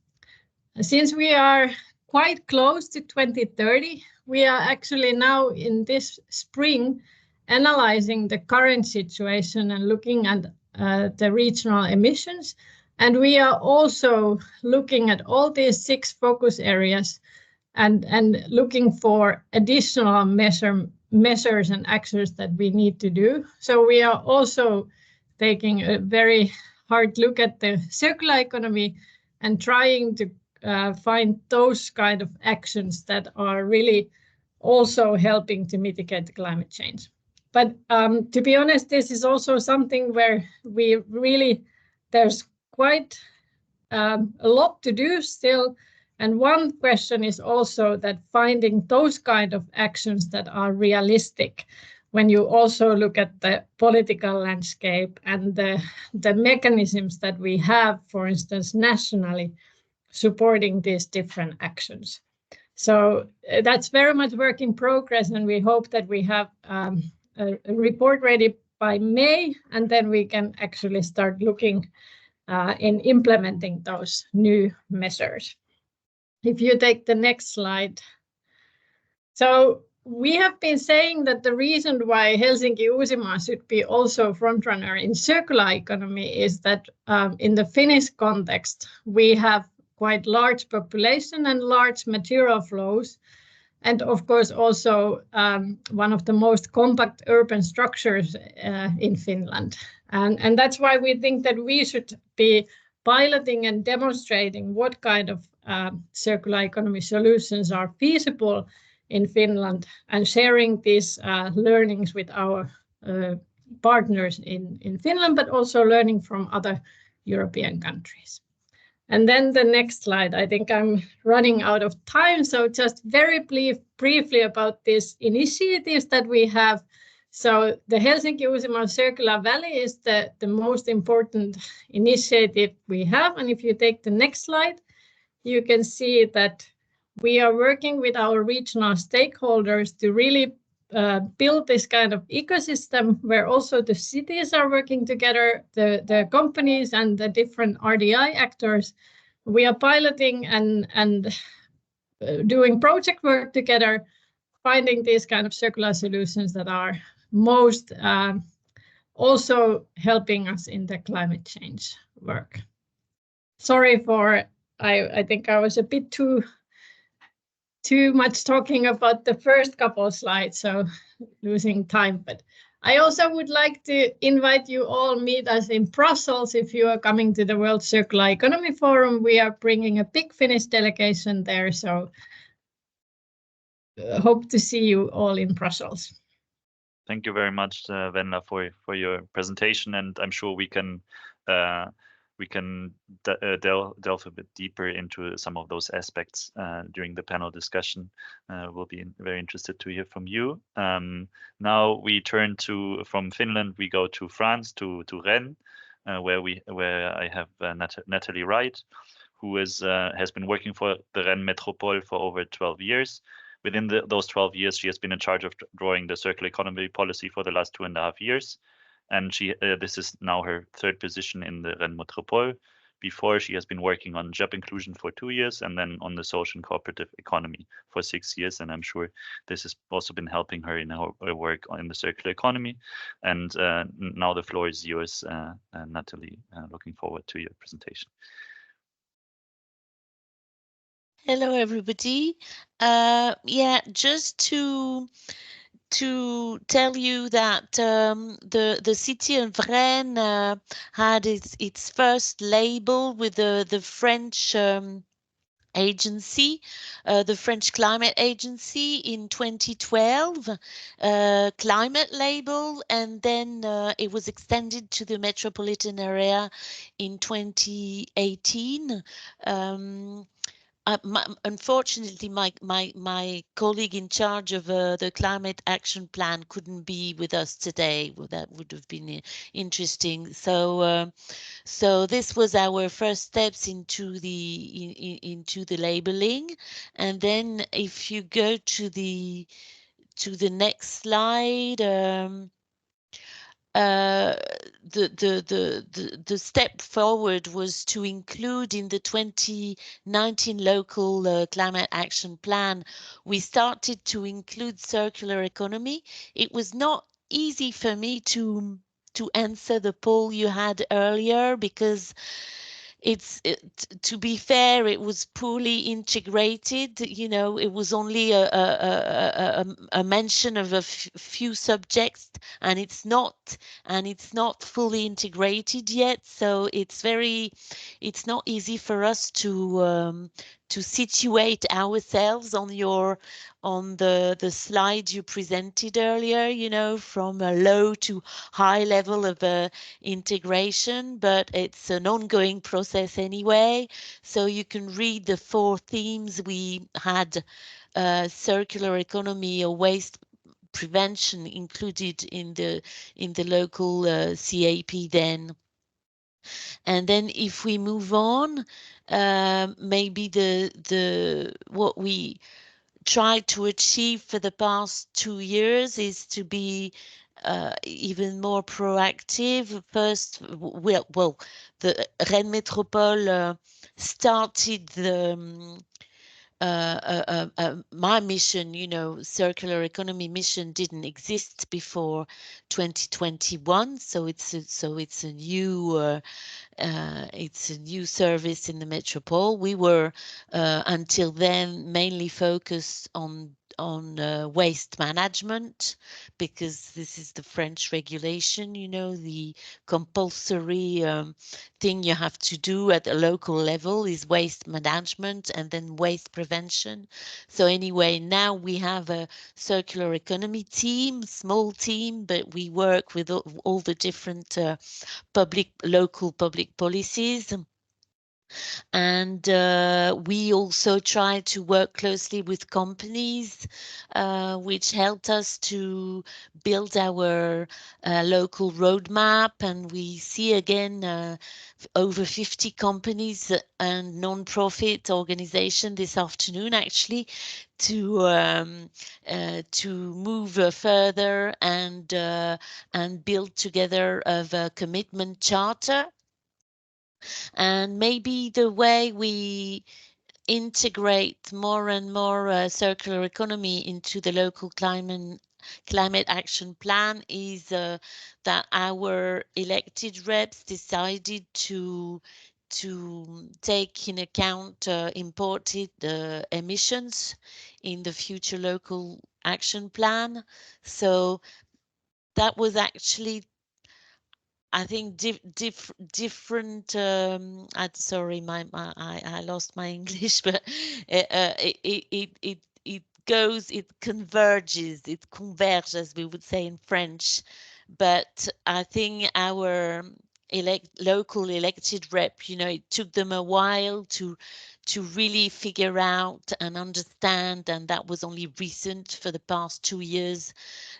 Since we are quite close to 2030, we are actually now in this spring analyzing the current situation and looking at the regional emissions. And we are also looking at all these 6 focus areas and looking for additional measures and actions that we need to do. So we are also taking a very hard look at the circular economy and trying to find those kind of actions that are really also helping to mitigate the climate change. But to be honest, this is also something where we really, there's quite a lot to do still. And one question is also that finding those kind of actions that are realistic when you also look at the political landscape and the mechanisms that we have, for instance, nationally, supporting these different actions. So that's very much work in progress, and we hope that we have a report ready by May, and then we can actually start looking in implementing those new measures. If you take the next slide. So we have been saying that the reason why Helsinki-Uusimaa should be also frontrunner in circular economy is that in the Finnish context, we have quite large population and large material flows. And of course, also one of the most compact urban structures in Finland. And that's why we think that we should be piloting and demonstrating what kind of circular economy solutions are feasible in Finland, and sharing these learnings with our partners in Finland, but also learning from other European countries. And then the next slide, I think I'm running out of time. So just very briefly about these initiatives that we have. So the Helsinki-Uusimaa Circular Valley is the most important initiative we have. And if you take the next slide, you can see that we are working with our regional stakeholders to really build this kind of ecosystem where also the cities are working together, the companies and the different RDI actors. We are piloting and doing project work together, finding these kind of circular solutions that are most also helping us in the climate change work. Sorry for, I think I was a bit too much talking about the first couple of slides, so losing time. But I also would like to invite you all meet us in Brussels if you are coming to the World Circular Economy Forum. We are bringing a big Finnish delegation there, so hope to see you all in Brussels. Thank you very much, Venla, for your presentation, and I'm sure we can delve a bit deeper into some of those aspects during the panel discussion. We'll be very interested to hear from you. Now we turn from Finland, we go to France, to Rennes, where I have Natalie Wright, who has been working for the Rennes Métropole for over 12 years. Within those 12 years, she has been in charge of drawing the circular economy policy for the last 2.5 years. And this is now her third position in the Rennes Métropole. Before, she has been working on job inclusion for 2 years and then on the social and cooperative economy for 6 years. And I'm sure this has also been helping her in her work in the circular economy. And now the floor is yours, Natalie. Looking forward to your presentation. Hello, everybody. Just to tell you that the city of Rennes had its first label with the French agency, the French Climate Agency in 2012, climate label, and then it was extended to the metropolitan area in 2018. Unfortunately, my colleague in charge of the climate action plan couldn't be with us today. Well, that would have been interesting. So, so this was our first steps into the labeling, and then if you go to the next slide. The step forward was to include in the 2019 local climate action plan, we started to include circular economy. It was not easy for me to answer the poll you had earlier because to be fair, it was poorly integrated. You know, it was only a mention of a few subjects, and it's not fully integrated yet. So it's not easy for us to situate ourselves on the slide you presented earlier, you know, from a low to high level of integration, but it's an ongoing process anyway. So you can read the 4 themes we had: circular economy or waste prevention included in the local CAP then. And then if we move on, maybe what we tried to achieve for the past 2 years is to be even more proactive. First, well, the Rennes Métropole started my mission, you know, circular economy mission didn't exist before 2021, so it's a new service in the metropole. We were until then mainly focused on waste management, because this is the French regulation, you know, the compulsory thing you have to do at the local level is waste management and then waste prevention. So anyway, now we have a circular economy team, small team, but we work with all the different local public policies. And we also try to work closely with companies, which helped us to build our local roadmap. And we see again over 50 companies and non-profit organization this afternoon, actually, to move further and build together of a commitment charter. And maybe the way we integrate more and more circular economy into the local climate action plan is that our elected reps decided to take in account imported emissions in the future local action plan. So that was actually, I think, different. Sorry, I lost my English, but it goes, it converges, it converges, as we would say in French. But I think our local elected rep, you know, it took them a while to really figure out and understand, and that was only recent for the past 2 years,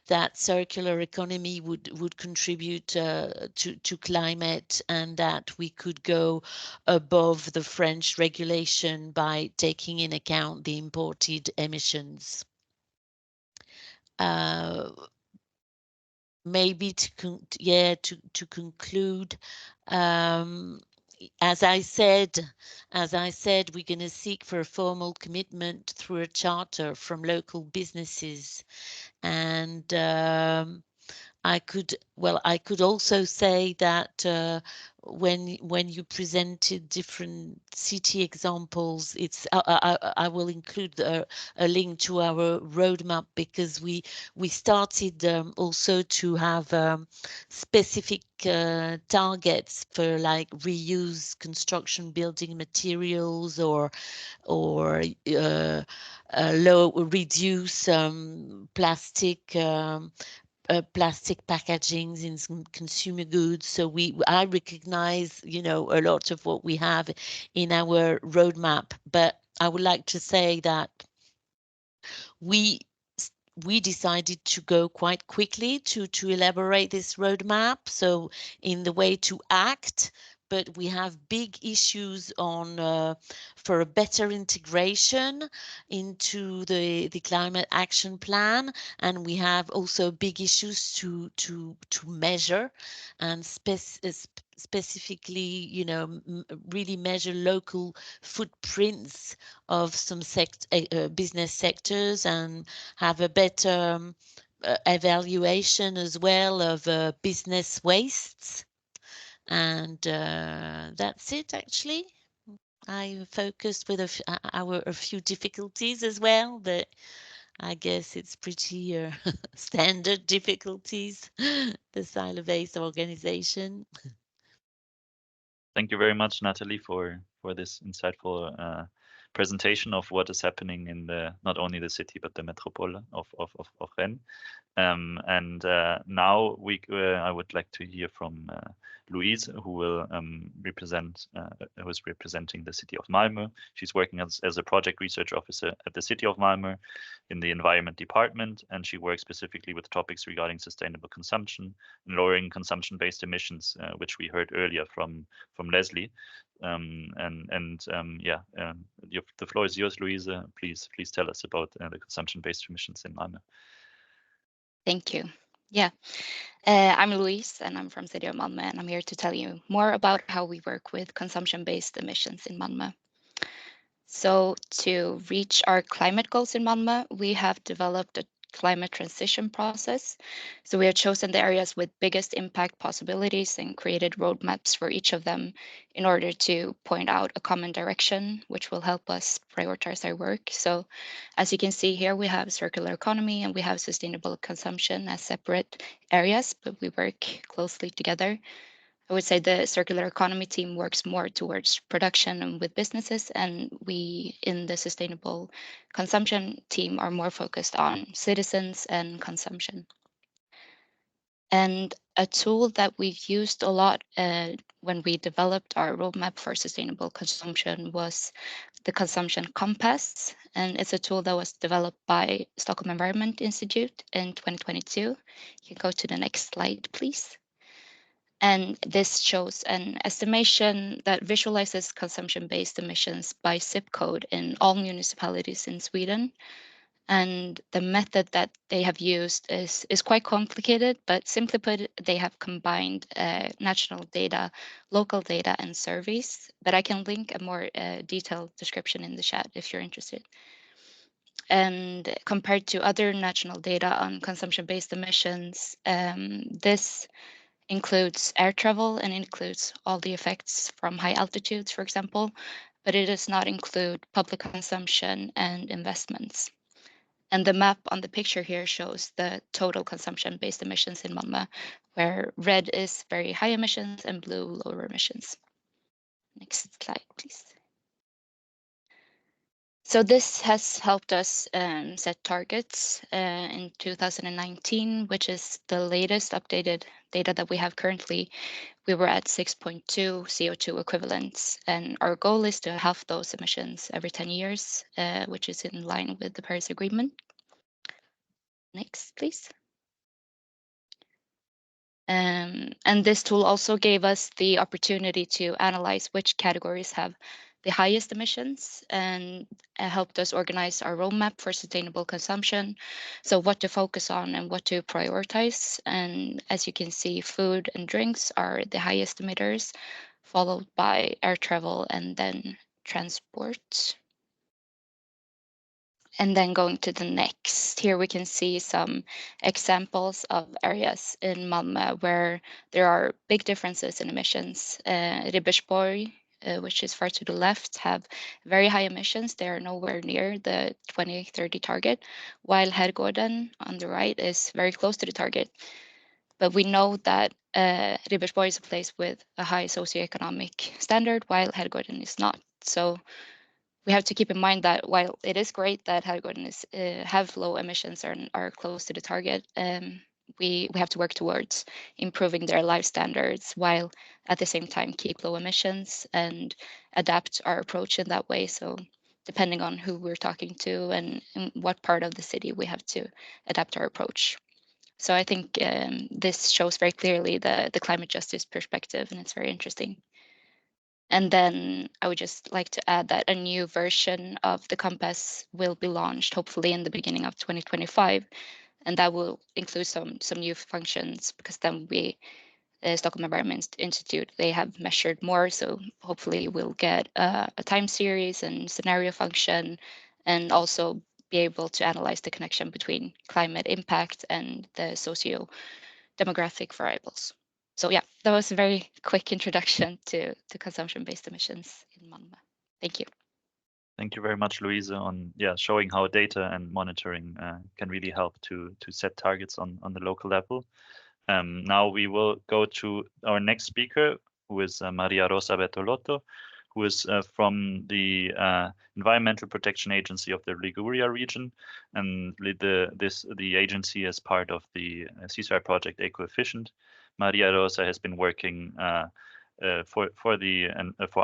that circular economy would contribute to climate, and that we could go above the French regulation by taking in account the imported emissions. Maybe to conclude, as I said, we're going to seek for a formal commitment through a charter from local businesses. And I could also say that when you presented different city examples, I will include a link to our roadmap, because we started also to have specific targets for like reuse construction building materials, or reduce plastic packagings in some consumer goods. So I recognize, you know, a lot of what we have in our roadmap, but I would like to say that we decided to go quite quickly to elaborate this roadmap, so in the way to act. But we have big issues on for a better integration into the climate action plan, and we have also big issues to measure and specifically, you know, really measure local footprints of some business sectors, and have a better evaluation as well of business wastes. And that's it, actually. I focused with a few difficulties as well, but I guess it's pretty standard difficulties, the silo-based organization. Thank you very much, Natalie, for this insightful presentation of what is happening in not only the city but the metropole of Rennes. And now I would like to hear from Louise, who will who is representing the city of Malmö. She's working as a project research officer at the city of Malmö in the environment department, and she works specifically with topics regarding sustainable consumption and lowering consumption-based emissions, which we heard earlier from Leslie. The floor is yours, Louise. Please tell us about the consumption-based emissions in Malmö. Thank you. Yeah, I'm Louise, and I'm from City of Malmö, and I'm here to tell you more about how we work with consumption-based emissions in Malmö. So to reach our climate goals in Malmö, we have developed a climate transition process. So we have chosen the areas with biggest impact possibilities and created roadmaps for each of them in order to point out a common direction, which will help us prioritize our work. So as you can see here, we have circular economy and we have sustainable consumption as separate areas, but we work closely together. I would say the circular economy team works more towards production and with businesses, and we in the sustainable consumption team are more focused on citizens and consumption. And a tool that we've used a lot when we developed our roadmap for sustainable consumption was the Consumption Compass. And it's a tool that was developed by Stockholm Environment Institute in 2022. You can go to the next slide, please. And this shows an estimation that visualizes consumption-based emissions by zip code in all municipalities in Sweden. And the method that they have used is quite complicated, but simply put, they have combined national data, local data, and surveys. But I can link a more detailed description in the chat if you're interested. And compared to other national data on consumption-based emissions, this includes air travel and includes all the effects from high altitudes, for example, but it does not include public consumption and investments. And the map on the picture here shows the total consumption-based emissions in Malmö, where red is very high emissions and blue lower emissions. Next slide, please. So this has helped us set targets in 2019, which is the latest updated data that we have currently. We were at 6.2 CO2 equivalents, and our goal is to halve those emissions every 10 years, which is in line with the Paris Agreement. Next, please. And this tool also gave us the opportunity to analyze which categories have the highest emissions and helped us organize our roadmap for sustainable consumption. So what to focus on and what to prioritize. And as you can see, food and drinks are the highest emitters, followed by air travel and then transport. And then going to the next, here we can see some examples of areas in Malmö where there are big differences in emissions. Ribersborg, which is far to the left, have very high emissions. They are nowhere near the 2030 target, while Herrgården on the right is very close to the target. But we know that Ribersborg is a place with a high socioeconomic standard, while Herrgården is not. So we have to keep in mind that while it is great that Herrgården is have low emissions and are close to the target, we have to work towards improving their life standards while at the same time keep low emissions and adapt our approach in that way. So depending on who we're talking to and what part of the city, we have to adapt our approach. So I think this shows very clearly the climate justice perspective, and it's very interesting. And then I would just like to add that a new version of the compass will be launched hopefully in the beginning of 2025, and that will include some new functions because then we, Stockholm Environment Institute, they have measured more, so hopefully we'll get a time series and scenario function, and also be able to analyze the connection between climate impact and the socio-demographic variables. So yeah, that was a very quick introduction to consumption-based emissions in Malmö. Thank you. Thank you very much, Louise, on showing how data and monitoring can really help to set targets on the local level. Now we will go to our next speaker, who is Maria Rosa Bertolotto, who is from the Environmental Protection Agency of the Liguria region, and the agency is part of the CCRI project Eco-Efficient. Maria Rosa has been working for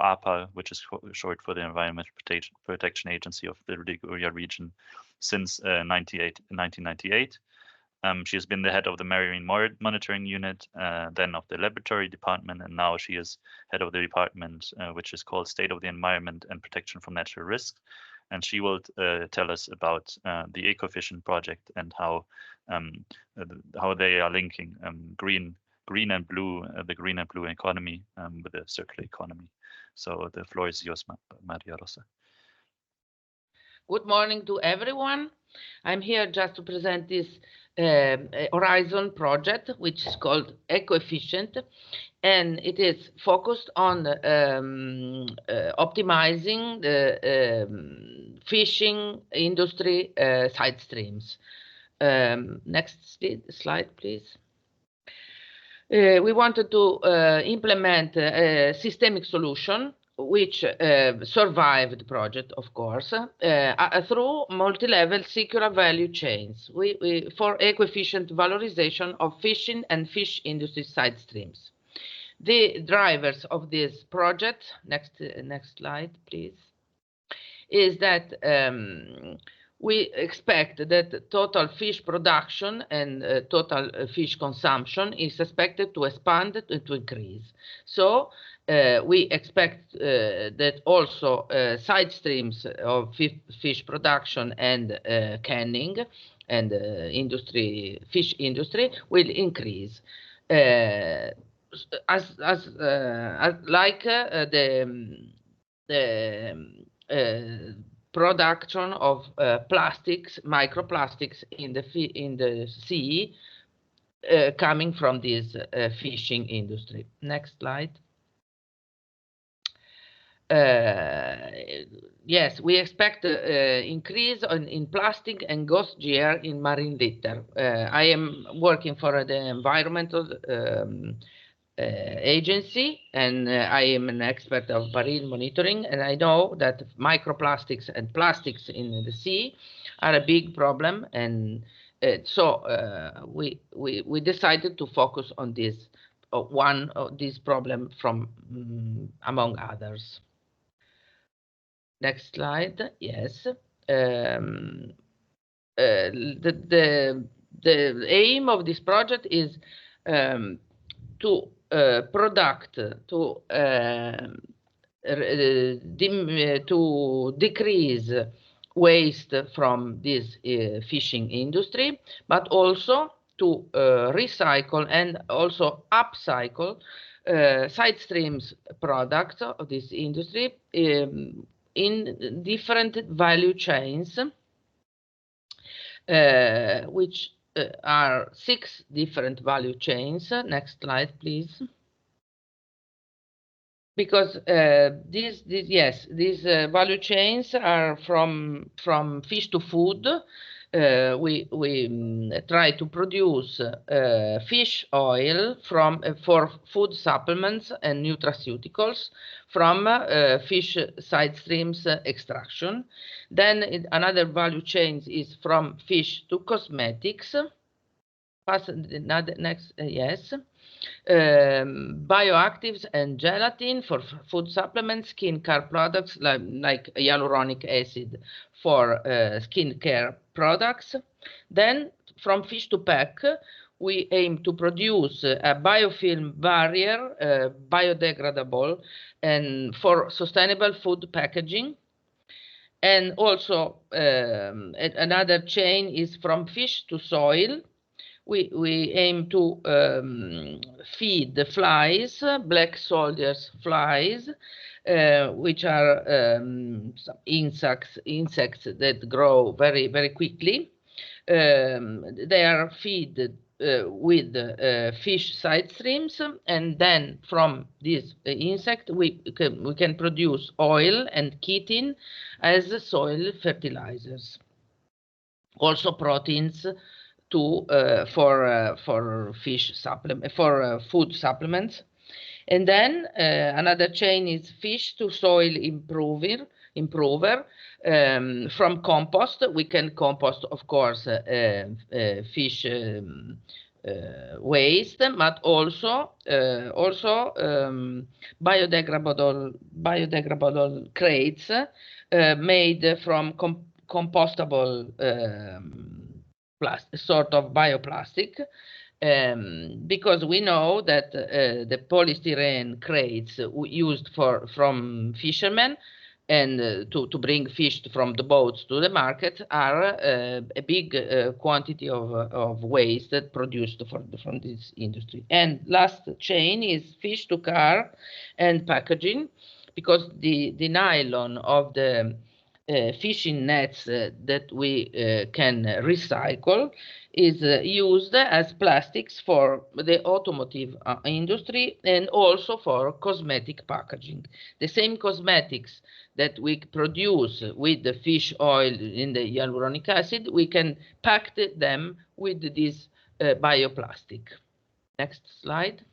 APA, which is short for the Environmental Protection Agency of the Liguria region, since 1998. She has been the head of the Marine Monitoring Unit, then of the Laboratory Department, and now she is head of the department, which is called State of the Environment and Protection from Natural Risks. And she will tell us about the Eco-Efficient project and how they are linking green and blue, the green and blue economy with the circular economy. So the floor is yours, Maria Rosa. Good morning to everyone. I'm here just to present this Horizon project, which is called Eco-Efficient, and it is focused on optimizing the fishing industry side streams. Next slide, please. We wanted to implement a systemic solution which survived the project, of course, through multi-level circular value chains for eco-efficient valorization of fishing and fish industry side streams. The drivers of this project, next slide, please, is that we expect that total fish production and total fish consumption is expected to expand and to increase. So we expect that also side streams of fish production and canning and fish industry will increase. Like the production of plastics, microplastics in the sea, coming from this fishing industry. Next slide. Yes, we expect increase in plastic and ghost gear in marine litter. I am working for the environmental agency, and I am an expert of marine monitoring, and I know that microplastics and plastics in the sea are a big problem, and so we decided to focus on this one of this problem from among others. Next slide. Yes. The aim of this project is to decrease waste from this fishing industry, but also to recycle and also upcycle side streams products of this industry in different value chains, which are 6 different value chains. Next slide, please. Because these value chains are from fish to food. We try to produce fish oil for food supplements and nutraceuticals from fish side streams extraction. Then another value chain is from fish to cosmetics. Next, yes. Bioactives and gelatin for food supplements, skincare products like hyaluronic acid for skincare products. Then from fish to pack, we aim to produce a biofilm barrier, biodegradable, and for sustainable food packaging. And also another chain is from fish to soil. We aim to feed the flies, black soldiers flies, which are some insects that grow very, very quickly. They are fed with fish side streams, and then from this insect we can produce oil and chitin as soil fertilizers. Also proteins for fish supplement, for food supplements. And then another chain is fish to soil improver. From compost, we can compost, of course, fish waste, but also biodegradable crates made from compostable sort of bioplastic, because we know that the polystyrene crates used from fishermen and to bring fish from the boats to the market are a big quantity of waste that produced from this industry. And last chain is fish to car and packaging, because the nylon of the fishing nets that we can recycle is used as plastics for the automotive industry and also for cosmetic packaging. The same cosmetics that we produce with the fish oil in the hyaluronic acid, we can pack them with this bioplastic. Next slide.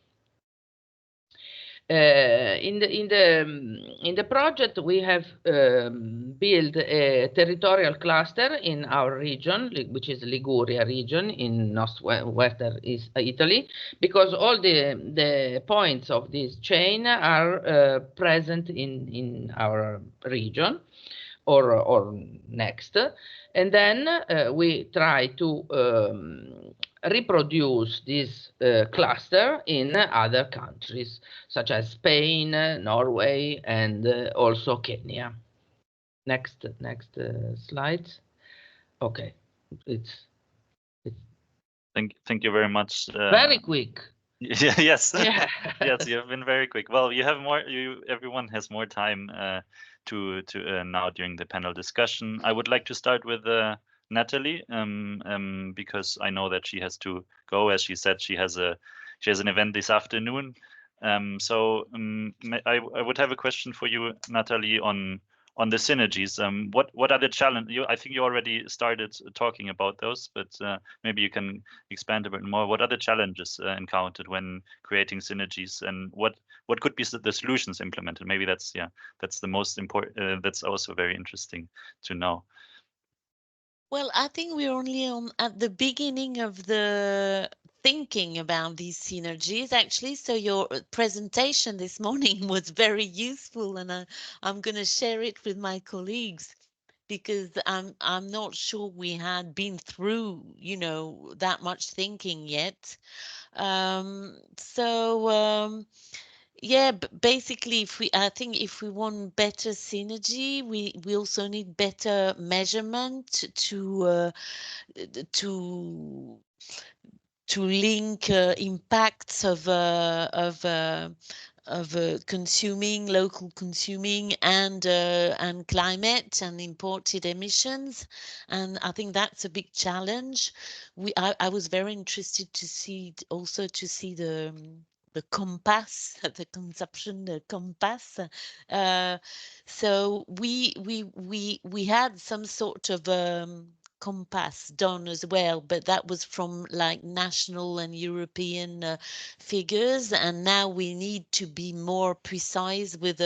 In the project, we have built a territorial cluster in our region, which is Liguria region in northwestern Italy, because all the points of this chain are present in our region or next. And then we try to reproduce this cluster in other countries, such as Spain, Norway, and also Kenya. Next slides. Okay, it's Thank you very much. very quick. Yeah, yes, Yeah. yes, you have been very quick. Well, you have more. Everyone has more time to now during the panel discussion. I would like to start with Natalie, because I know that she has to go. As she said, she has an event this afternoon. I would have a question for you, Natalie, on the synergies. What are the challenges? I think you already started talking about those, but maybe you can expand a bit more. What are the challenges encountered when creating synergies, and what could be the solutions implemented? Maybe that's the most important. That's also very interesting to know. Well, I think we're only at the beginning of the thinking about these synergies, actually. So your presentation this morning was very useful, and I'm going to share it with my colleagues, because I'm not sure we had been through, that much thinking yet. Yeah, basically, I think if we want better synergy, we also need better measurement to link impacts of local consuming and climate and imported emissions, and I think that's a big challenge. I was very interested to see the compass, the consumption compass. So we had some sort of compass done as well, but that was from like national and European figures, and now we need to be more precise with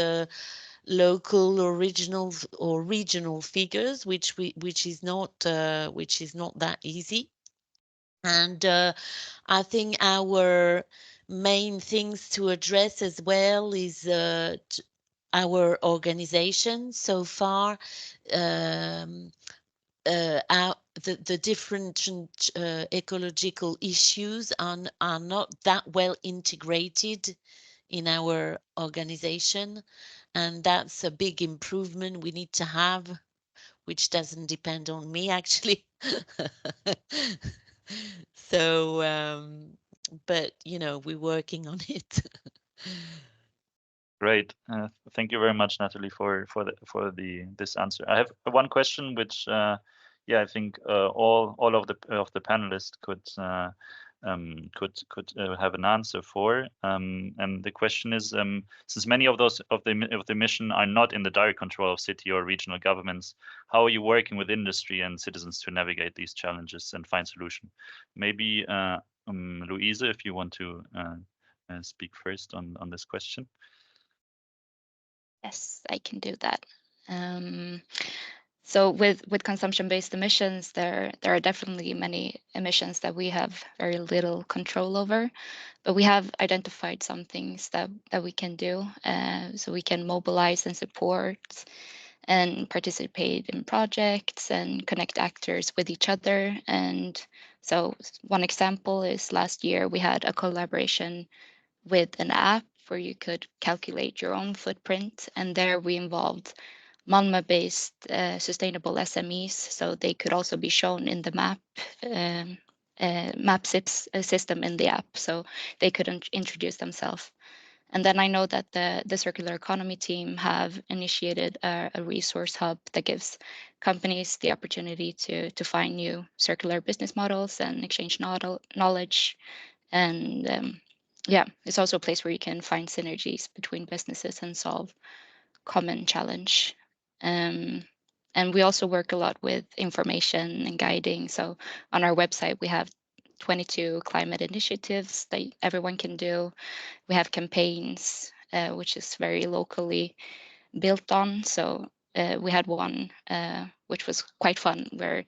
local or regional figures, which is not that easy. And I think our main things to address as well is our organization. So far, the different ecological issues are not that well integrated in our organization, and that's a big improvement we need to have, which doesn't depend on me actually. So but we're working on it. Great. Thank you very much, Natalie, for this answer. I have one question, which I think all of the panelists could have an answer for. And the question is, since many of the mission are not in the direct control of city or regional governments, how are you working with industry and citizens to navigate these challenges and find solution? Maybe Louise, if you want to speak first on this question. Yes, I can do that. So with consumption-based emissions, there are definitely many emissions that we have very little control over, but we have identified some things that we can do. So we can mobilize and support and participate in projects and connect actors with each other. And so one example is last year we had a collaboration with an app where you could calculate your own footprint. And there we involved Malmö-based sustainable SMEs, so they could also be shown in the map system in the app, so they could introduce themselves. And then I know that the circular economy team have initiated a resource hub that gives companies the opportunity to find new circular business models and exchange knowledge. And it's also a place where you can find synergies between businesses and solve common challenge. And we also work a lot with information and guiding. So on our website, we have 22 climate initiatives that everyone can do. We have campaigns which is very locally built on. So we had one which was quite fun, where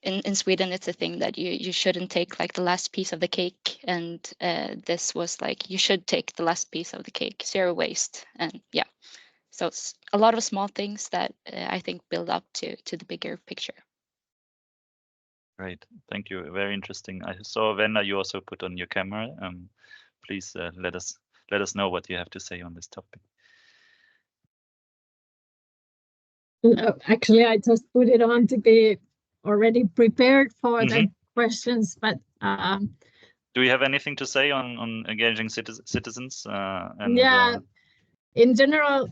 in Sweden it's a thing that you shouldn't take like the last piece of the cake, and this was like you should take the last piece of the cake, 0 waste. And yeah, so it's a lot of small things that I think build up to the bigger picture. Great, thank you. Very interesting. I saw Wenda, you also put on your camera. Please let us know what you have to say on this topic. No, actually, I just put it on to be already prepared for Mm-hmm. the questions, but do you have anything to say on engaging citizens? Yeah, in general,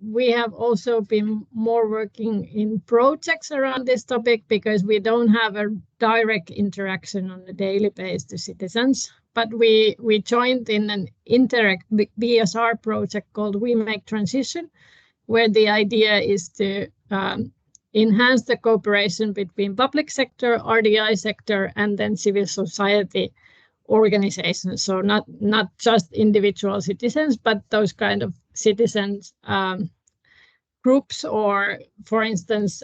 we have also been more working in projects around this topic because we don't have a direct interaction on a daily basis to citizens. But we joined in an indirect BSR project called We Make Transition, where the idea is to enhance the cooperation between public sector, RDI sector, and then civil society organizations. So not just individual citizens, but those kind of citizens groups, or for instance,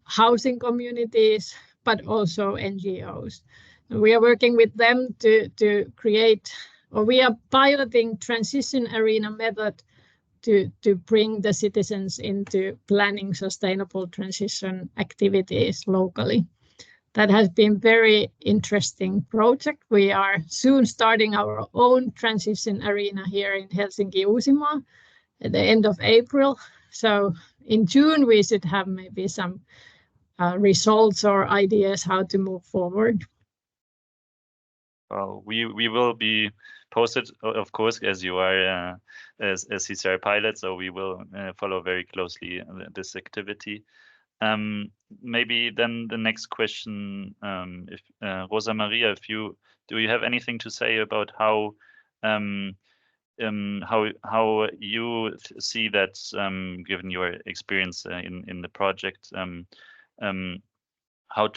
housing communities, but also NGOs. And we are working with them to create, or we are piloting transition arena method to bring the citizens into planning sustainable transition activities locally. That has been very interesting project. We are soon starting our own transition arena here in Helsinki Uusimaa at the end of April. So in June we should have maybe some results or ideas how to move forward. Well, we will be posted, of course, as you are as CCRI pilot, so we will follow very closely this activity. Maybe then the next question, if Rosa Maria, do you have anything to say about how you see that, given your experience in the project, what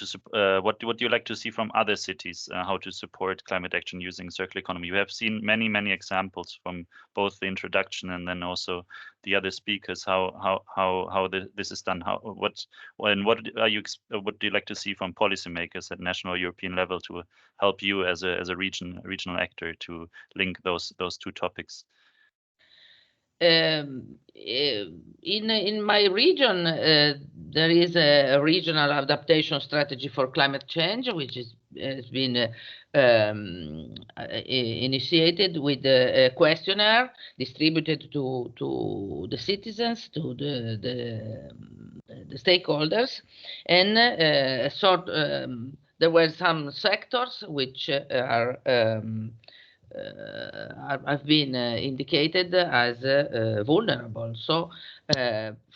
do you like to see from other cities, how to support climate action using circular economy? You have seen many examples from both the introduction and then also the other speakers, how this is done. What do you like to see from policymakers at national European level to help you as a regional actor to link those two topics? In my region, there is a regional adaptation strategy for climate change, which has been initiated with a questionnaire distributed to the citizens, to the stakeholders, and there were some sectors which have been indicated as vulnerable. So,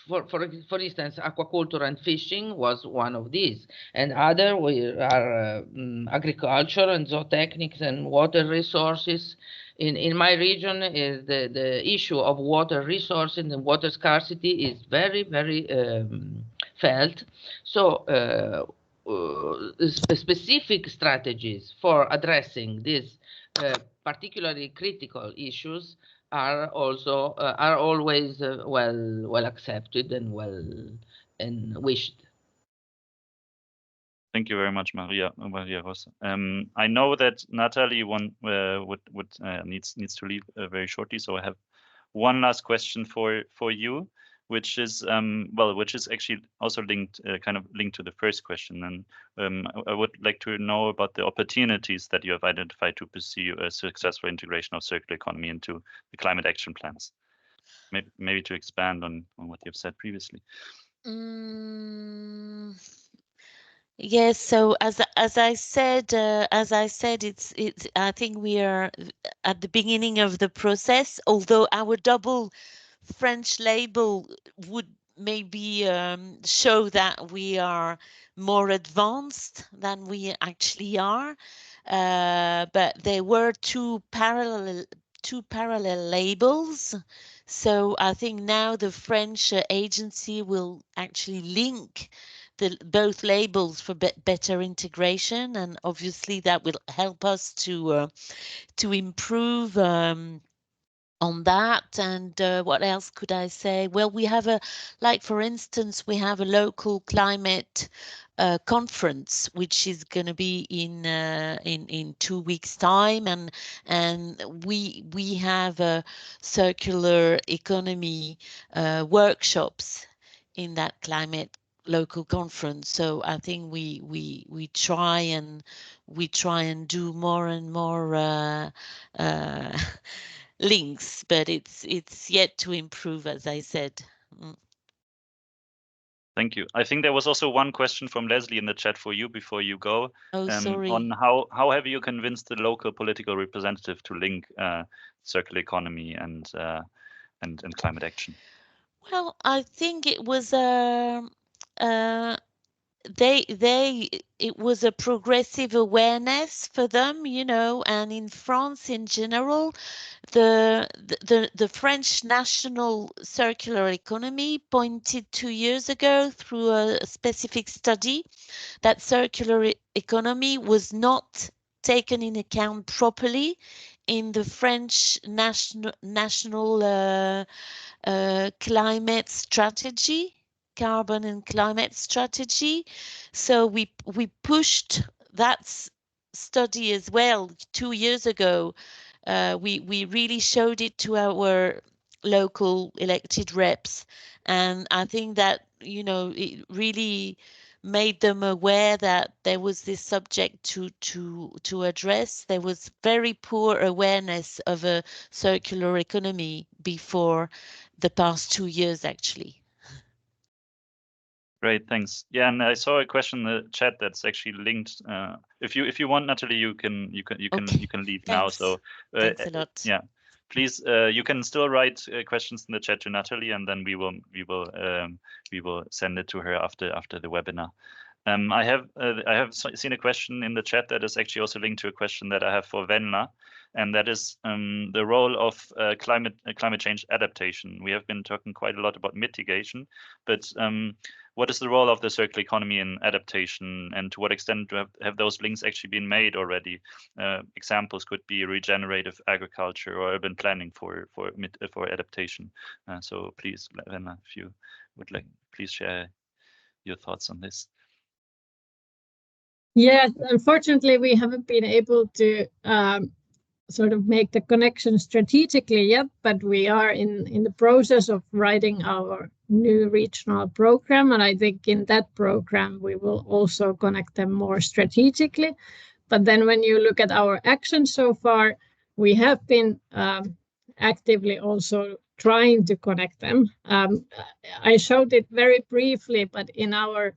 for instance, aquaculture and fishing was one of these, and other are agriculture and zootechnics and water resources. In my region, is the issue of water resources and water scarcity is very felt. So, specific strategies for addressing these particularly critical issues are also are always well accepted and wished. Thank you very much, Maria Rosa. I know that Natalie needs to leave very shortly, so I have one last question for you, which is actually also kind of linked to the first question. And I would like to know about the opportunities that you have identified to pursue a successful integration of circular economy into the climate action plans. Maybe to expand on what you've said previously. Yes. So as I said, it's I think we are at the beginning of the process. Although our double French label would maybe show that we are more advanced than we actually are, but there were two parallel labels. So I think now the French agency will actually link both labels for better integration, and obviously that will help us to improve on that. And what else could I say? Well, we have like for instance, we have a local climate conference, which is going to be in 2 weeks' time, and we have circular economy workshops in that climate local conference. So I think we try and do more and more links, but it's yet to improve, as I said. Thank you. I think there was also one question from Leslie in the chat for you before you go. Oh, sorry. On how have you convinced the local political representative to link circular economy and climate action? Well, I think it was it was a progressive awareness for them, you know, and in France in general, the French national circular economy pointed 2 years ago through a specific study that circular economy was not taken in account properly in the French national climate strategy, carbon and climate strategy. So we pushed that study as well 2 years ago. We really showed it to our local elected reps, and I think that, you know, it really made them aware that there was this subject to address. There was very poor awareness of a circular economy before the past 2 years, actually. Great, thanks. Yeah, and I saw a question in the chat that's actually linked. If you want, Natalie, you can leave now. So thanks a lot. Yeah, please, you can still write questions in the chat to Natalie, and then we will send it to her after the webinar. I have seen a question in the chat that is actually also linked to a question that I have for Venla, and that is the role of climate change adaptation. We have been talking quite a lot about mitigation, but what is the role of the circular economy in adaptation, and to what extent have those links actually been made already? Examples could be regenerative agriculture or urban planning for adaptation. So please, Venla, if you would like, please share your thoughts on this. Yes, unfortunately, we haven't been able to sort of make the connection strategically yet, but we are in the process of writing our new regional program. And I think in that program, we will also connect them more strategically. But then when you look at our actions so far, we have been actively also trying to connect them. I showed it very briefly, but in our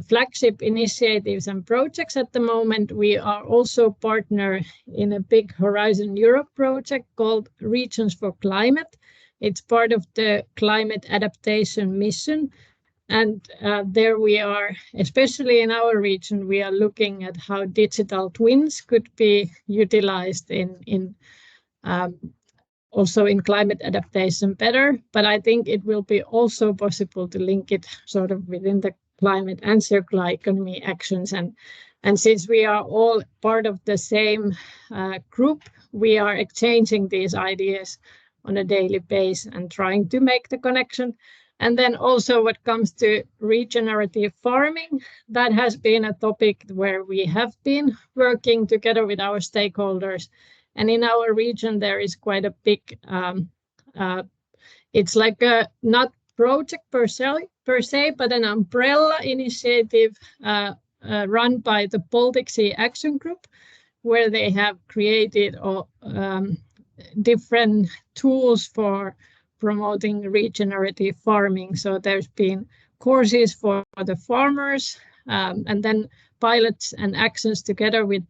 flagship initiatives and projects at the moment, we are also partner in a big Horizon Europe project called Regions for Climate. It's part of the climate adaptation mission. And there we are, especially in our region, we are looking at how digital twins could be utilized in also in climate adaptation better. But I think it will be also possible to link it sort of within the climate and circular economy actions. And since we are all part of the same group, we are exchanging these ideas on a daily basis and trying to make the connection. And then also what comes to regenerative farming, that has been a topic where we have been working together with our stakeholders. And in our region, there is quite a big, it's like a not project per se, but an umbrella initiative run by the Baltic Sea Action Group, where they have created different tools for promoting regenerative farming. So there's been courses for the farmers, and then pilots and actions together with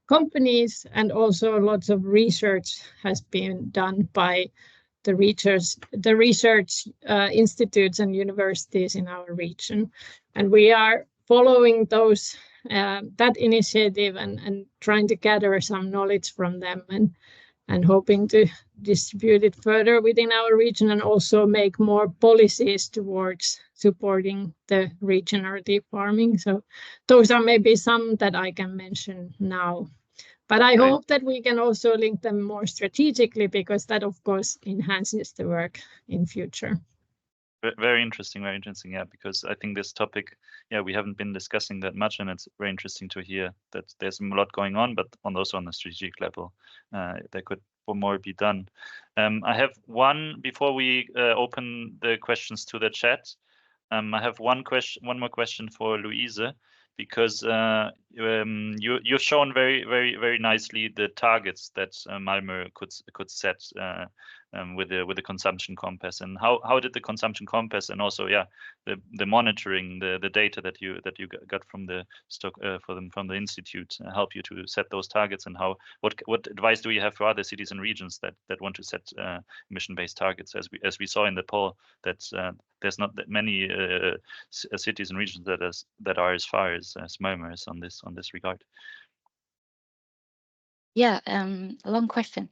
companies, and also lots of research has been done by the research institutes and universities in our region. And we are following those that initiative and trying to gather some knowledge from them, and hoping to distribute it further within our region, and also make more policies towards supporting the regenerative farming. So those are maybe some that I can mention now But I Right. hope that we can also link them more strategically, because that, of course, enhances the work in future. Very interesting, very interesting. Yeah, because I think this topic, yeah, we haven't been discussing that much, and it's very interesting to hear that there's a lot going on, but also on the strategic level, there could more be done. I have one before we open the questions to the chat. I have one more question for Louise, because you've shown very nicely the targets that Malmö could set with the consumption compass, and how did the consumption compass and also the monitoring, the data that you got from the from the institute help you to set those targets, and what advice do you have for other cities and regions that want to set emission-based targets, as we saw in the poll that there's not that many cities and regions that are as far as Malmö is on this regard. Yeah, a long question.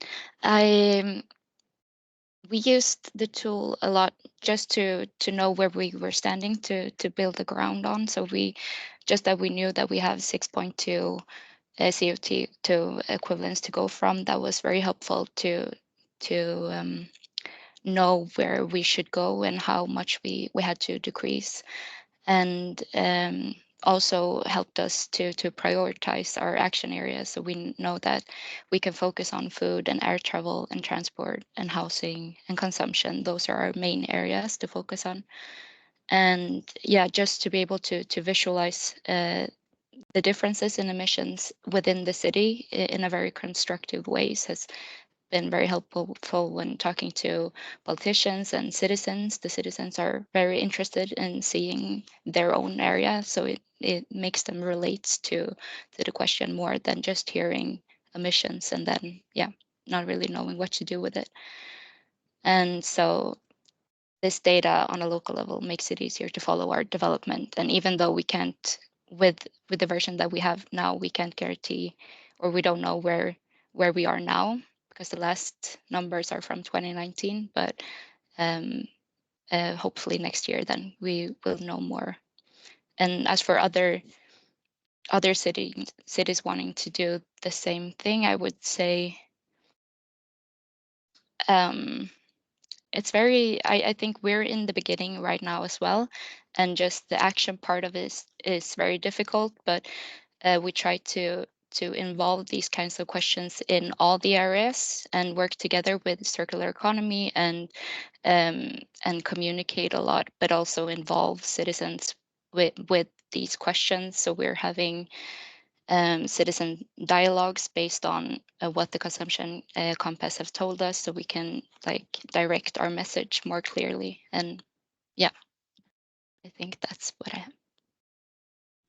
We used the tool a lot just to know where we were standing to build the ground on. So we knew that we have 6.2 CO2 equivalents to go from. That was very helpful to know where we should go and how much we had to decrease, and also helped us to prioritize our action areas, so we know that we can focus on food and air travel and transport and housing and consumption. Those are our main areas to focus on. And yeah, just to be able to visualize the differences in emissions within the city in a very constructive ways has been very helpful when talking to politicians and citizens. The citizens are very interested in seeing their own area, so it makes them relate to the question more than just hearing emissions and then not really knowing what to do with it. And so this data on a local level makes it easier to follow our development. And even though we can't, with the version that we have now, we can't guarantee, or we don't know where we are now, because the last numbers are from 2019, but hopefully next year then we will know more. And as for other cities wanting to do the same thing, I would say it's very, I think we're in the beginning right now as well, and just the action part of it is very difficult, but we try to involve these kinds of questions in all the areas and work together with circular economy and communicate a lot, but also involve citizens with these questions. So we're having citizen dialogues based on what the consumption compass have told us, so we can direct our message more clearly. And yeah, I think that's what I have.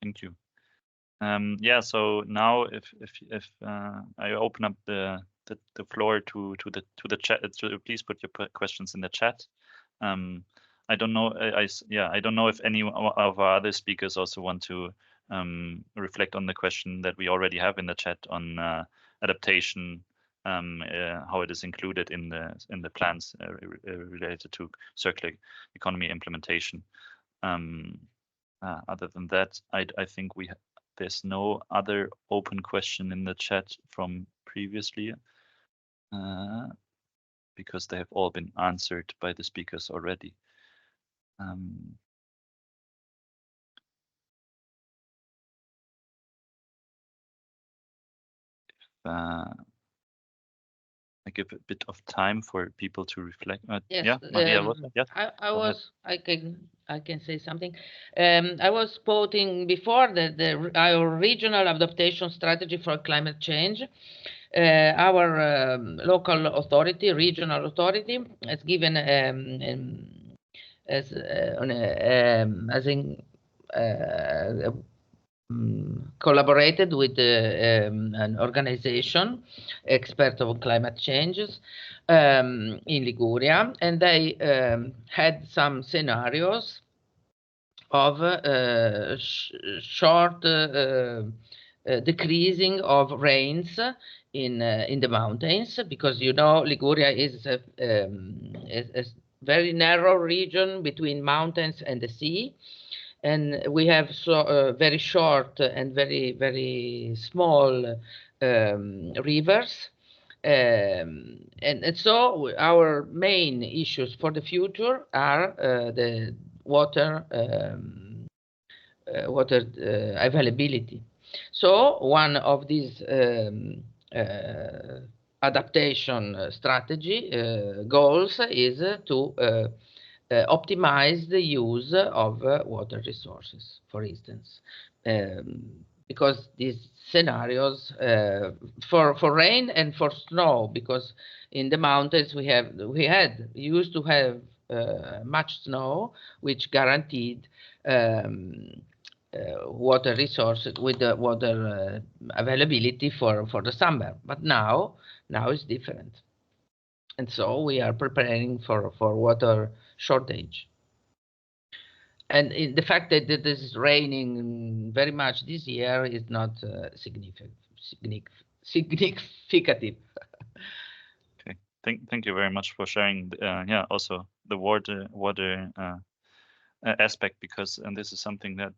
Thank you. Yeah, so now if I open up the floor to the chat, please put your questions in the chat. I don't know. I don't know if any of our other speakers also want to reflect on the question that we already have in the chat on adaptation, how it is included in the plans related to circular economy implementation. Other than that, I think there's no other open question in the chat from previously, because they have all been answered by the speakers already. I give a bit of time for people to reflect. Yes, yeah, Maria, yes. I can say something. I was quoting before our regional adaptation strategy for climate change. Our local authority, regional authority, has given collaborated with an organization, expert on climate changes in Liguria, and they had some scenarios of short decreasing of rains in the mountains, because Liguria is a very narrow region between mountains and the sea. and we have very short and very small rivers. And so our main issues for the future are the water availability. So one of these adaptation strategy goals is to optimize the use of water resources, for instance, because these scenarios for rain and for snow, because in the mountains we used to have much snow, which guaranteed water resources with the water availability for the summer, but now it's different, and so we are preparing for water shortage. And the fact that it is raining very much this year is not significant. Okay, thank you very much for sharing. Yeah, also the water aspect, because and this is something that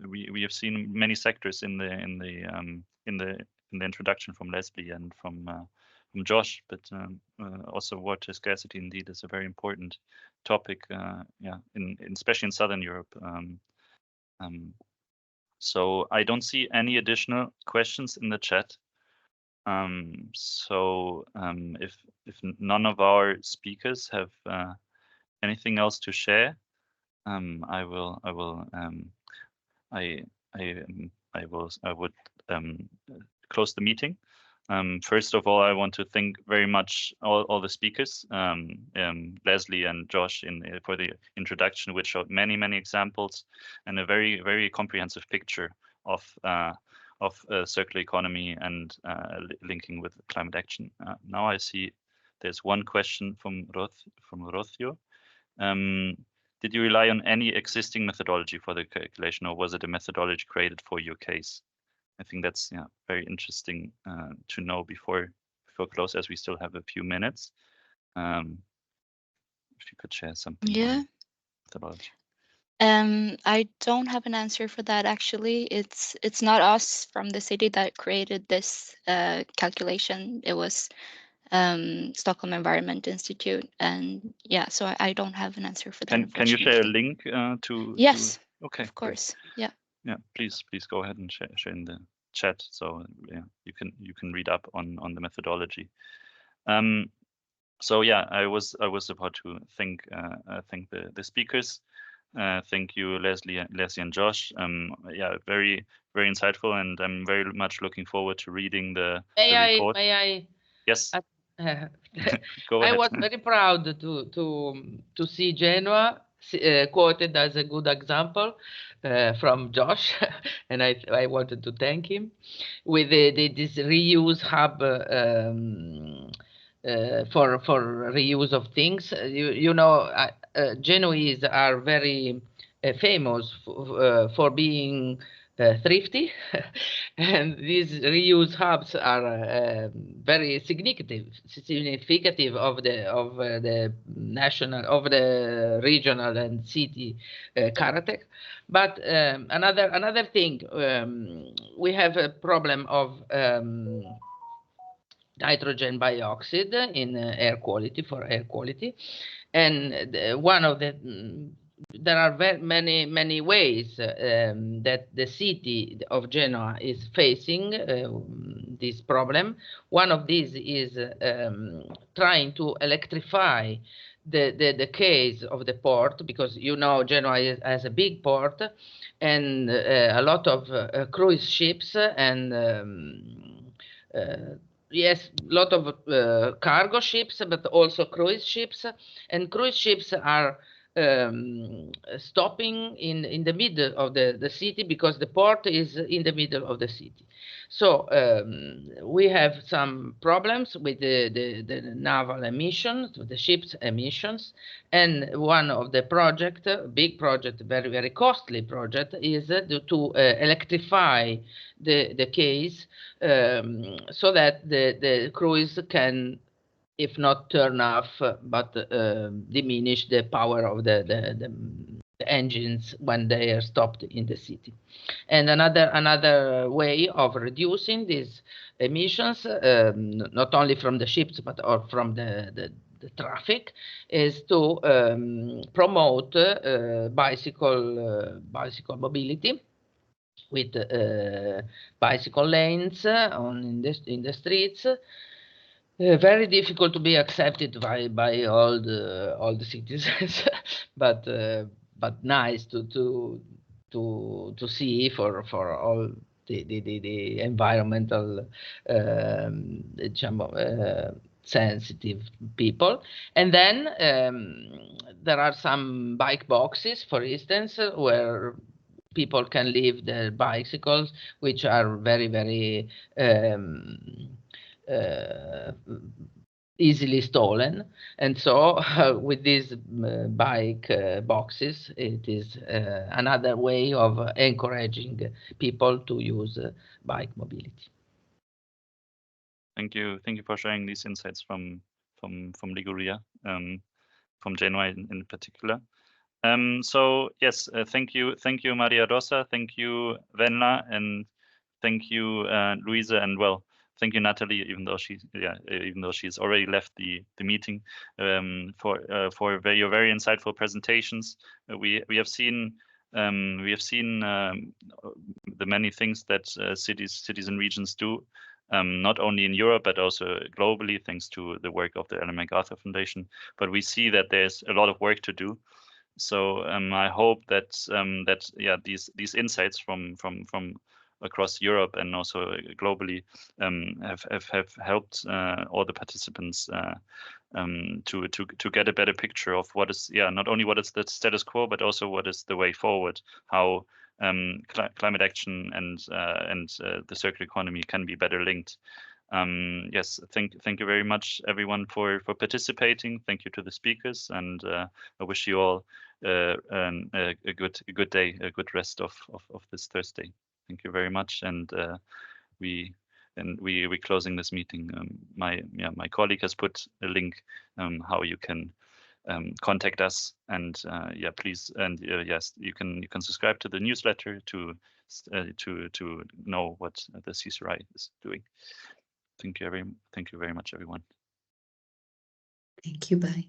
we have seen many sectors in the introduction from Leslie and from Josh, but also water scarcity indeed is a very important topic, especially in Southern Europe. So I don't see any additional questions in the chat. So if none of our speakers have anything else to share, I would close the meeting. First of all, I want to thank very much all the speakers, Leslie and Josh, for the introduction, which showed many examples and a very comprehensive picture of circular economy and linking with climate action. Now I see there's one question from Rothio. Did you rely on any existing methodology for the calculation, or was it a methodology created for your case? I think that's very interesting to know before close, as we still have a few minutes. If you could share something. Yeah. Methodology. I don't have an answer for that actually. It's not us from the city that created this calculation. It was Stockholm Environment Institute, and so I don't have an answer for that. Can you share a link to? Yes. Okay. Of course. Great. Yeah. Please go ahead and share in the chat, so you can read up on the methodology. So I was about to thank the speakers. Thank you, Leslie and Josh. Very insightful, and I'm very much looking forward to reading the report. May I? Yes. Go ahead. I was very proud to see Genoa quoted as a good example from Josh, and I wanted to thank him with this reuse hub for reuse of things. Genoese are very famous for being thrifty, and these reuse hubs are very significative of the national, of the regional and city character. But another thing, we have a problem of nitrogen dioxide in air quality, and one of the there are very many ways that the city of Genoa is facing this problem. One of these is trying to electrify the case of the port, because Genoa has a big port and a lot of cruise ships and yes, a lot of cargo ships, but also cruise ships, and cruise ships are stopping in the middle of the city, because the port is in the middle of the city. So we have some problems with the naval emissions, the ship's emissions, and one of the project, big project, very costly project, is to electrify the case so that the cruise can, if not turn off, but diminish the power of the engines when they are stopped in the city. And another way of reducing these emissions, not only from the ships but or from the traffic, is to promote bicycle mobility with bicycle lanes in the streets. Very difficult to be accepted by all the citizens, but nice to see for all the environmental sensitive people. And then there are some bike boxes, for instance, where people can leave their bicycles, which are very easily stolen. And so with these bike boxes, it is another way of encouraging people to use bike mobility. Thank you for sharing these insights from Liguria, from Genoa in particular. So yes, thank you Maria Rosa, thank you Venla, and thank you Luisa, and well, thank you Natalie, even though she's already left the meeting, for your very insightful presentations. We have seen the many things that cities and regions do, not only in Europe but also globally, thanks to the work of the Ellen MacArthur Foundation. But we see that there's a lot of work to do. So I hope that these insights from across Europe and also globally have helped all the participants to get a better picture of what is not only what is the status quo but also what is the way forward, how climate action and the circular economy can be better linked. Yes, thank you very much everyone for participating. Thank you to the speakers, and I wish you all a good day, a good rest of this Thursday. Thank you very much, and we're closing this meeting. My colleague has put a link how you can contact us, and please, and yes, you can subscribe to the newsletter to know what the CCRI is doing. Thank you very much, everyone. Thank you. Bye.